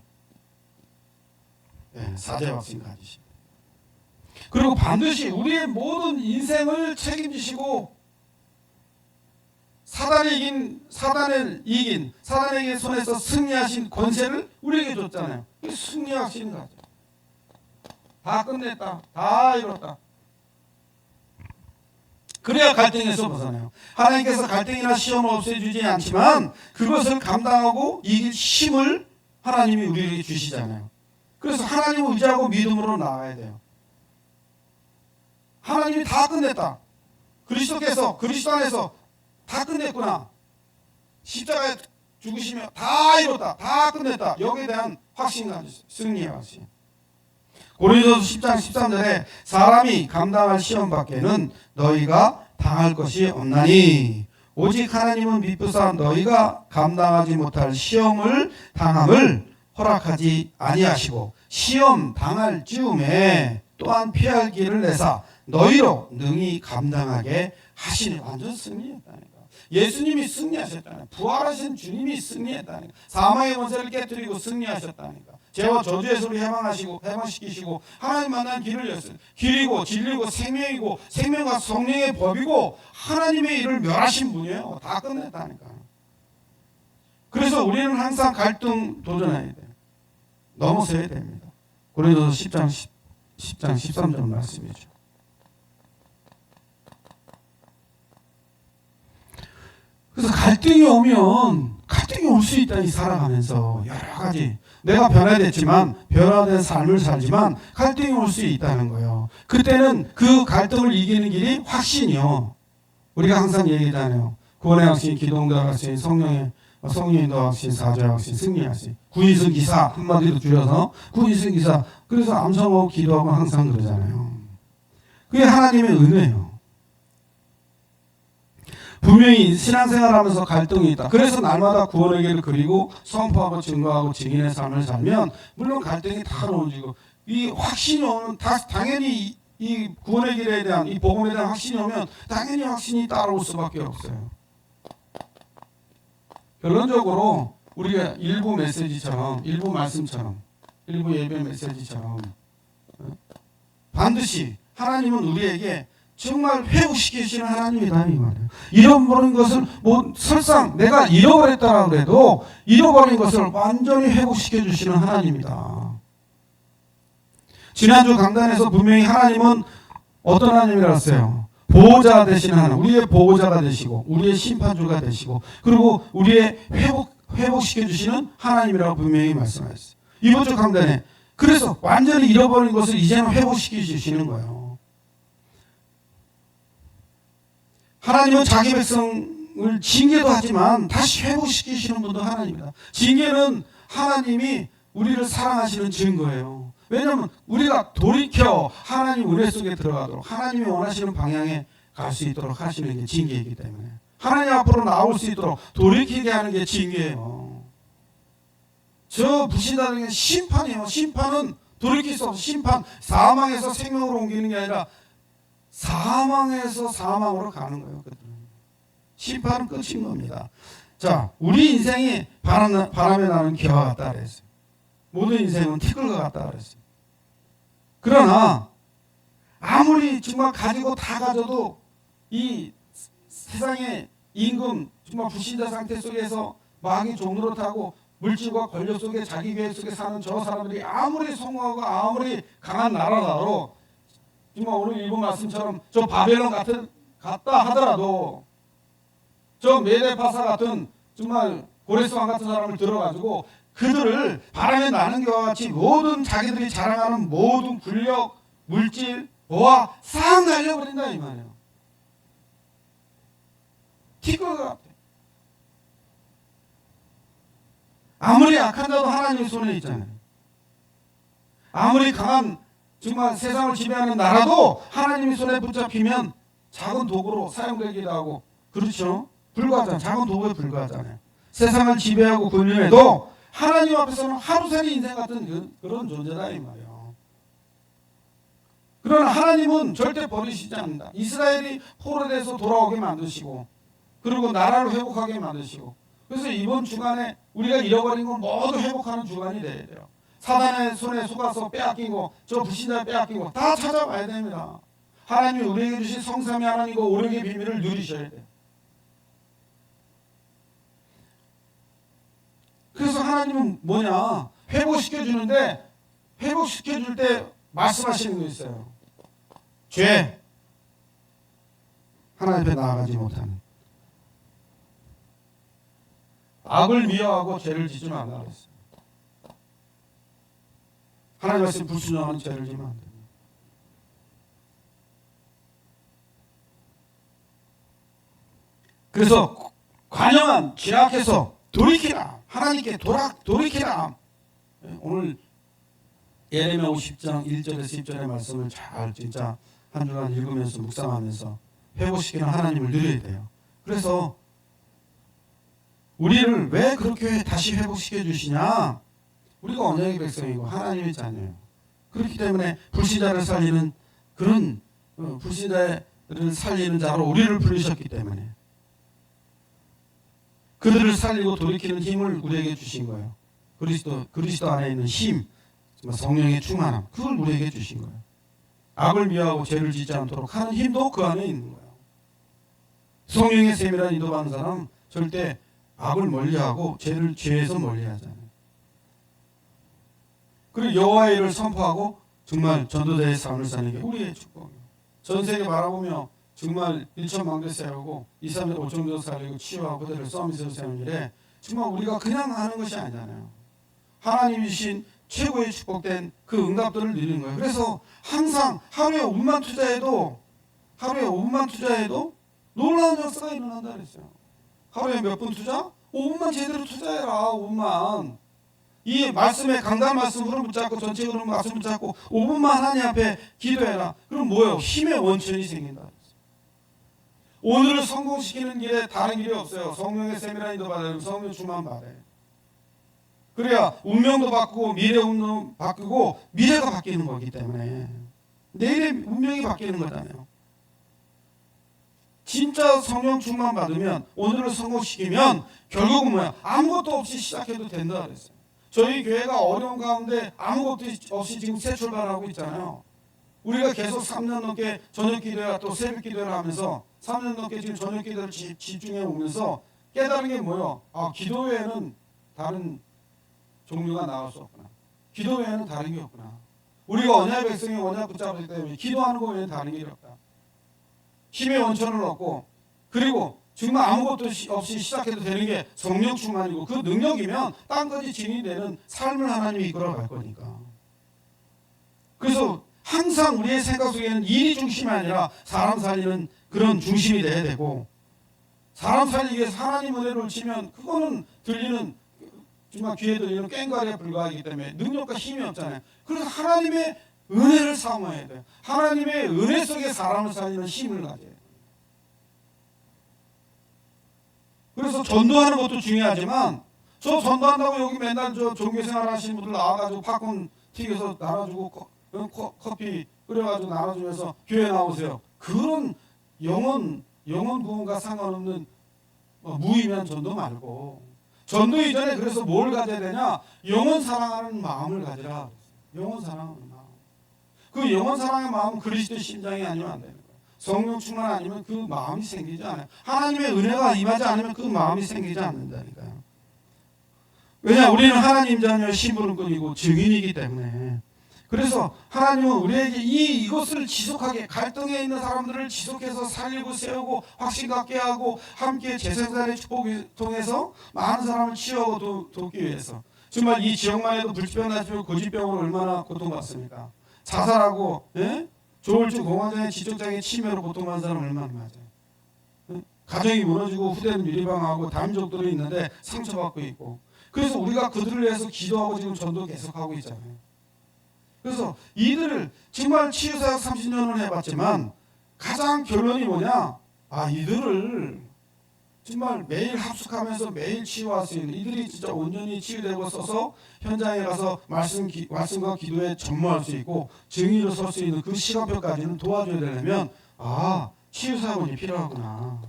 Speaker 1: 네, 사죄 확신 가지십니다. 그리고 반드시 우리의 모든 인생을 책임지시고 사단을 이긴 사단에게 손에서 승리하신 권세를 우리에게 줬잖아요. 승리하신 거죠. 다 끝냈다. 다 이뤘다. 그래야 갈등에서 벗어나요. 하나님께서 갈등이나 시험을 없애주지 않지만 그것을 감당하고 이길 힘을 하나님이 우리에게 주시잖아요. 그래서 하나님을 의지하고 믿음으로 나아가야 돼요. 하나님이 다 끝냈다. 그리스도 안에서 다 끝냈구나. 십자가에 죽으시며 다 이뤘다. 다 끝냈다. 여기에 대한 확신이 가지고 승리의 확신. 고린도서 10장 13절에 사람이 감당할 시험 밖에는 너희가 당할 것이 없나니 오직 하나님은 미쁘사 너희가 감당하지 못할 시험을 당함을 허락하지 아니하시고 시험 당할 즈음에 또한 피할 길을 내사 너희로 능히 감당하게 하시니. 완전 승리했다니까. 예수님이 승리하셨다니까. 부활하신 주님이 승리했다니까. 사망의 권세를 깨뜨리고 승리하셨다니까. 죄와 저주에서 우리 해방시키시고 하나님 만나는 길을 여셨어요. 길이고 진리고 생명이고 생명과 성령의 법이고 하나님의 일을 멸하신 분이에요. 다 끝냈다니까. 그래서 우리는 항상 갈등 도전해야 돼요. 넘어서야 됩니다. 고린도서 10장 13절 말씀이죠. 그래서 갈등이 올 수 있다. 이 살아가면서 여러 가지 내가 변화됐지만 변화된 삶을 살지만 갈등이 올 수 있다는 거예요. 그때는 그 갈등을 이기는 길이 확신이요. 우리가 항상 얘기하잖아요. 구원의 확신, 기도의 확신, 성령의 확신, 사죄의 확신, 승리의 확신. 구인승 기사 한마디로 줄여서 구인승 기사. 그래서 암송하고 기도하고 항상 그러잖아요. 그게 하나님의 은혜예요. 분명히 신앙생활하면서 갈등이 있다. 그래서 날마다 구원의 길을 그리고 선포하고 증거하고 증인의 삶을 살면 물론 갈등이 다 놓아지고 이 확신이 오면 당연히 이 구원의 길에 대한 이 복음에 대한 확신이 오면 당연히 확신이 따라올 수밖에 없어요. 결론적으로 우리가 일부 메시지처럼 일부 말씀처럼 일부 예배 메시지처럼 반드시 하나님은 우리에게 정말 회복시키시는 하나님이다 이 말이에요. 잃어버린 것을 설상 내가 잃어버렸다고 해도 잃어버린 것을 완전히 회복시켜 주시는 하나님이다. 지난주 강단에서 분명히 하나님은 어떤 하나님이라고 했어요? 보호자 되시는 하나님, 우리의 보호자가 되시고 우리의 심판주가 되시고 그리고 우리의 회복시켜 주시는 하나님이라고 분명히 말씀하셨어요. 이번 주 강단에 그래서 완전히 잃어버린 것을 이제는 회복시켜 주시는 거예요. 하나님은 자기 백성을 징계도 하지만 다시 회복시키시는 분도 하나님이다. 징계는 하나님이 우리를 사랑하시는 증거예요. 왜냐하면 우리가 돌이켜 하나님 은혜 속에 들어가도록 하나님이 원하시는 방향에 갈 수 있도록 하시는 게 징계이기 때문에 하나님 앞으로 나올 수 있도록 돌이키게 하는 게 징계예요. 저 불신자들에게 심판이에요. 심판은 돌이킬 수 없어. 심판, 사망에서 생명으로 옮기는 게 아니라 사망에서 사망으로 가는 거예요. 심판은 끝인 겁니다. 자, 우리 인생이 바람에 나는 기와 같다 그랬어요. 모든 인생은 티끌과 같다 그랬어요. 그러나 아무리 정말 가지고 다 가져도 이 세상의 임금 정말 불신자 상태 속에서 마귀 종로를 타고 물질과 권력 속에 자기 계획 속에 사는 저 사람들이 아무리 성공하고 아무리 강한 나라라도 정말 오늘 일본 말씀처럼 저 바벨론 같다 하더라도 저 메데파사 같은 정말 고레스왕 같은 사람을 들어가지고 그들을 바람에 나는 것과 같이 모든 자기들이 자랑하는 모든 권력, 물질, 보아 싹 날려버린다 이 말이에요. 티끌 같아. 아무리 약한 자도 하나님의 손에 있잖아요. 아무리 강한 정말 세상을 지배하는 나라도 하나님의 손에 붙잡히면 작은 도구로 사용되기도 하고, 그렇죠? 불과하잖아요. 작은 도구에 불과하잖아요. 세상을 지배하고 군림해도 하나님 앞에서는 하루살이 인생 같은 그런 존재다 이 말이에요. 그러나 하나님은 절대 버리시지 않는다. 이스라엘이 포로돼서 돌아오게 만드시고, 그리고 나라를 회복하게 만드시고, 그래서 이번 주간에 우리가 잃어버린 걸 모두 회복하는 주간이 돼야 돼요. 사단의 손에 속아서 빼앗기고 저 불신자 빼앗기고 다 찾아와야 됩니다. 하나님이 우리에게 주신 성삼위 하나님과 오력의 비밀을 누리셔야 돼요. 그래서 하나님은 뭐냐, 회복시켜주는데, 회복시켜줄 때 말씀하시는 거 있어요. 죄, 하나님 앞에 나아가지 못하는, 악을 미워하고 죄를 짓지 말라 그랬어요. 하나님 말씀 불순종하는 죄를 지면 안 됩니다. 그래서 관영한 죄악해서 돌이키라. 하나님께 돌이키라. 오늘 예레미야 50장 1절에서 10절의 말씀을 잘 진짜 한 주간 읽으면서 묵상하면서 회복시키는 하나님을 누려야 돼요. 그래서 우리를 왜 그렇게 다시 회복시켜 주시냐? 우리가 언약의 백성이고 하나님의 자녀예요. 그렇기 때문에 불신자를 살리는 그런 불신자를 살리는 자로 우리를 부르셨기 때문에 그들을 살리고 돌이키는 힘을 우리에게 주신 거예요. 그리스도 안에 있는 힘, 성령의 충만함, 그걸 우리에게 주신 거예요. 악을 미워하고 죄를 짓지 않도록 하는 힘도 그 안에 있는 거예요. 성령의 세밀한 인도받는 사람은 절대 악을 멀리하고 죄에서 멀리하잖아요. 그리고 여호와의 일을 선포하고 정말 전도자의 삶을 사는 게 우리의 축복이에요. 전 세계 바라보며 정말 1천만 개 세우고 2, 3년 5천 정 살리고 치유하고 호텔을 서밋을 세우는 일에 정말 우리가 그냥 하는 것이 아니잖아요. 하나님이 주신 최고의 축복된 그 응답들을 누리는 거예요. 그래서 항상 하루에 5분만 투자해도 놀라운 역사가 일어난다 그랬어요. 하루에 몇 분 투자? 5분만 제대로 투자해라. 5분만. 이 말씀에 강단 말씀 흐름 붙잡고 전체 흐름 말씀 붙잡고 5분만 하나님 앞에 기도해라. 그럼 뭐예요? 힘의 원천이 생긴다. 오늘을 성공시키는 길에 다른 길이 없어요. 성령의 세밀한 인도 받아야 성령 충만 받아요. 그래야 운명도 바꾸고 미래 운명 바꾸고 미래가 바뀌는 거기 때문에 내일의 운명이 바뀌는 거잖아요. 진짜 성령 충만 받으면 오늘을 성공시키면 결국은 뭐야? 아무것도 없이 시작해도 된다 그랬어요. 저희 교회가 어려운 가운데 아무것도 없이 지금 새 출발하고 있잖아요. 우리가 계속 3년 넘게 저녁 기도와 또 새벽 기도를 하면서 3년 넘게 지금 저녁 기도를 집중해 오면서 깨달은 게 뭐예요? 아, 기도 외에는 다른 종류가 나올 수 없구나. 기도 외에는 다른 게 없구나. 우리가 언약 백성이 언약 붙잡을 때문에 기도하는 거 외에는 다른 게 없다. 힘의 원천을 얻고 그리고 정말 아무것도 없이 시작해도 되는 게 성령 충만이고 그 능력이면 땅까지 진이 되는 삶을 하나님이 이끌어갈 거니까. 그래서 항상 우리의 생각 속에는 일이 중심이 아니라 사람 살리는 그런 중심이 돼야 되고 사람 살리기 위해서 하나님 은혜를 치면 그거는 들리는 정말 귀에 들리는 꽹과리에 불과하기 때문에 능력과 힘이 없잖아요. 그래서 하나님의 은혜를 사모해야 돼요. 하나님의 은혜 속에 사람을 살리는 힘을 가져야 돼요. 그래서 전도하는 것도 중요하지만 저 전도한다고 여기 맨날 저 종교생활 하시는 분들 나와가지고 팝콘 튀겨서 나눠주고 커피 끓여가지고 나눠주면서 교회 나오세요. 그런 영혼 구원과 상관없는 무의미한 전도 말고 전도 이전에 그래서 뭘 가져야 되냐? 영혼 사랑하는 마음을 가지라. 영혼 사랑하는 마음. 그 영혼 사랑의 마음은 그리스도의 심장이 아니면 안 되는 거예요. 성령 충만 아니면 그 마음이 생기지 않아요. 하나님의 은혜가 임하지 않으면 그 마음이 생기지 않는다니까요. 왜냐? 우리는 하나님 자녀의 심부름꾼이고 증인이기 때문에. 그래서 하나님은 우리에게 이것을 지속하게 갈등에 있는 사람들을 지속해서 살리고 세우고 확신 갖게 하고 함께 재생산의 축복을 통해서 많은 사람을 치유하고 돕기 위해서 정말 이 지역만 해도 불치병, 나치병, 고지병으로 얼마나 고통받습니까? 자살하고 조울증, 공황장애, 지적장애, 치매로 고통받는 사람 얼마나 많아요. 가정이 무너지고 후대는 유리방하고 다민족들이 있는데 상처받고 있고, 그래서 우리가 그들을 위해서 기도하고 지금 전도 계속하고 있잖아요. 그래서 이들을 정말 치유사역 30년을 해봤지만 가장 결론이 뭐냐? 이들을 정말 매일 합숙하면서 매일 치유할 수 있는, 이들이 진짜 온전히 치유되고 써서 현장에 가서 말씀과 기도에 전무할 수 있고 증인으로 설 수 있는 그 시간표까지는 도와줘야 되려면 치유사역원이 필요하구나.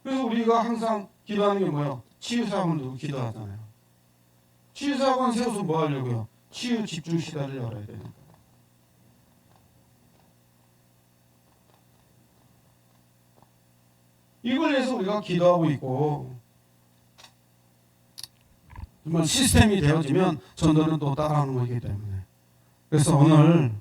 Speaker 1: 그래서 우리가 항상 기도하는 게 뭐예요? 치유사역원 두고 기도하잖아요. 치유사역원 세워서 뭐 하려고요? 치유 집중 시대를 열어야 되니까. 이걸 위해서 우리가 기도하고 있고, 정말 시스템이 되어지면 전도는 또 따라하는 거기 때문에. 그래서 오늘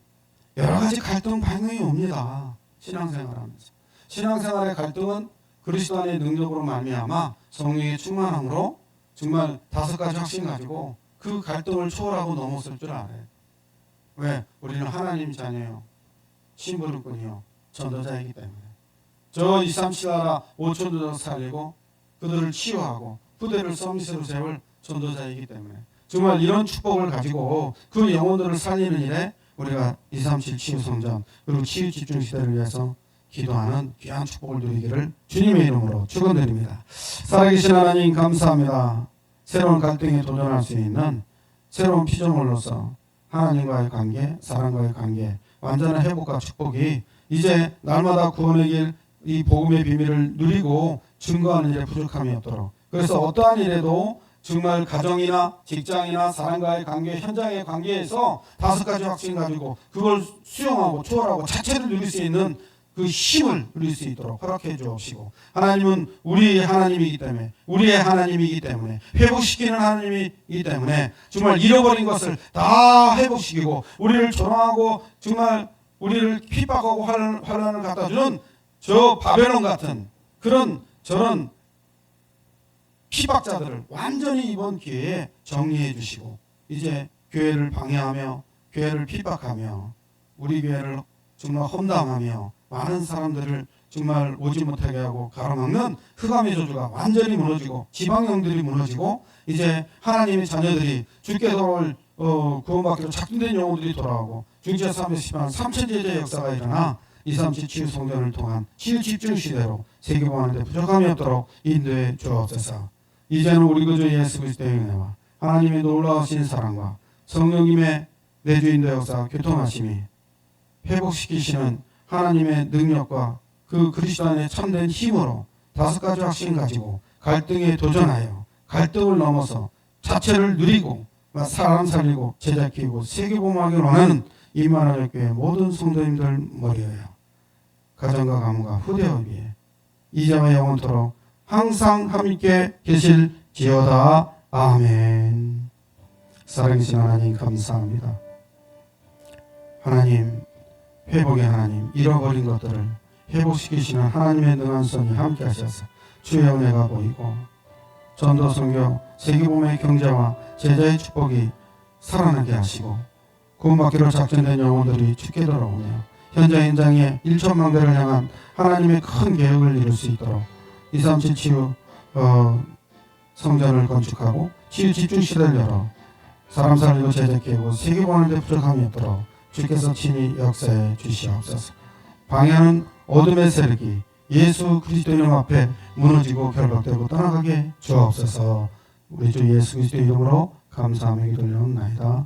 Speaker 1: 여러 가지 갈등 반응이 옵니다. 신앙생활하면서. 신앙생활의 갈등은 그리스도 안의 능력으로 말미암아 성령의 충만함으로 정말 5가지 확신 가지고 그 갈등을 초월하고 넘어설 줄 알아요. 왜? 우리는 하나님 자녀예요. 심부름꾼이요. 전도자이기 때문에. 저 237 나라 5천도 살리고 그들을 치유하고 후대를 서밋으로 세울 전도자이기 때문에 정말 이런 축복을 가지고 그 영혼들을 살리는 일에 우리가 237 치유 성전 그리고 치유 집중 시대를 위해서 기도하는 귀한 축복을 누리기를 주님의 이름으로 축원드립니다. 살아계신 하나님 감사합니다. 새로운 갈등에 도전할 수 있는 새로운 피조물로서 하나님과의 관계, 사랑과의 관계, 완전한 회복과 축복이 이제 날마다 구원의 길, 이 복음의 비밀을 누리고 증거하는 일에 부족함이 없도록, 그래서 어떠한 일에도 정말 가정이나 직장이나 사람과의 관계, 현장의 관계에서 5가지 확신 가지고 그걸 수용하고 초월하고 자체를 누릴 수 있는 그 힘을 누릴 수 있도록 허락해 주옵시고, 하나님은 우리의 하나님이기 때문에, 우리의 하나님이기 때문에, 회복시키는 하나님이기 때문에 정말 잃어버린 것을 다 회복시키고 우리를 조롱하고 정말 우리를 핍박하고 환난을 갖다 주는 저 바벨론 같은 저런 핍박자들을 완전히 이번 기회에 정리해 주시고, 이제 교회를 방해하며 교회를 핍박하며 우리 교회를 정말 험담하며 많은 사람들을 정말 오지 못하게 하고 가로막는 흑암의 저주가 완전히 무너지고 지방령들이 무너지고 이제 하나님의 자녀들이 주께 돌아올 구원받기로 작정된 영혼들이 돌아오고 중재 310만 3천제자의 역사가 일어나 237 치유 성전을 통한 치유 집중 시대로 세계보하는 데 부족함이 없도록 인도해 주옵소서. 이제는 우리 구주 예수 그리스도의 은혜와 하나님의 놀라우신 사랑과 성령님의 내주인도 역사 교통하심이 회복시키시는 하나님의 능력과 그 그리스도 안에 참된 힘으로 5가지 확신 가지고 갈등에 도전하여 갈등을 넘어서 자체를 누리고 사람 살리고 제자 키우고 세계보험하기를 원하는 이만한 교회 모든 성도님들 머리에요. 가정과 가문과 후대와 위에 이제와 영원토록 항상 함께 계실지어다. 아멘. 사랑하신 하나님 감사합니다. 하나님, 회복의 하나님, 잃어버린 것들을 회복시키시는 하나님의 능한 손이 함께 하셔서 주의 은혜가 보이고 전도 선교 세계보험의 경제와 제자의 축복이 살아나게 하시고 구원받기로 작정된 영혼들이 주께 돌아오며 현장에 1천망대를 향한 하나님의 큰 계획을 이룰 수 있도록 237 치유 성전을 건축하고 치유 집중시대를 열어 사람 살리고 제자 키우고 세계보험하는 데 부족함이 없도록 주께서 친히 역사해 주시옵소서. 방해하는 어둠의 세력이 예수 그리스도 이름 앞에 무너지고 결박되고 떠나가게 주옵소서. 우리 주 예수 그리스도 이름으로 감사하며 기도를 올려옵나이다.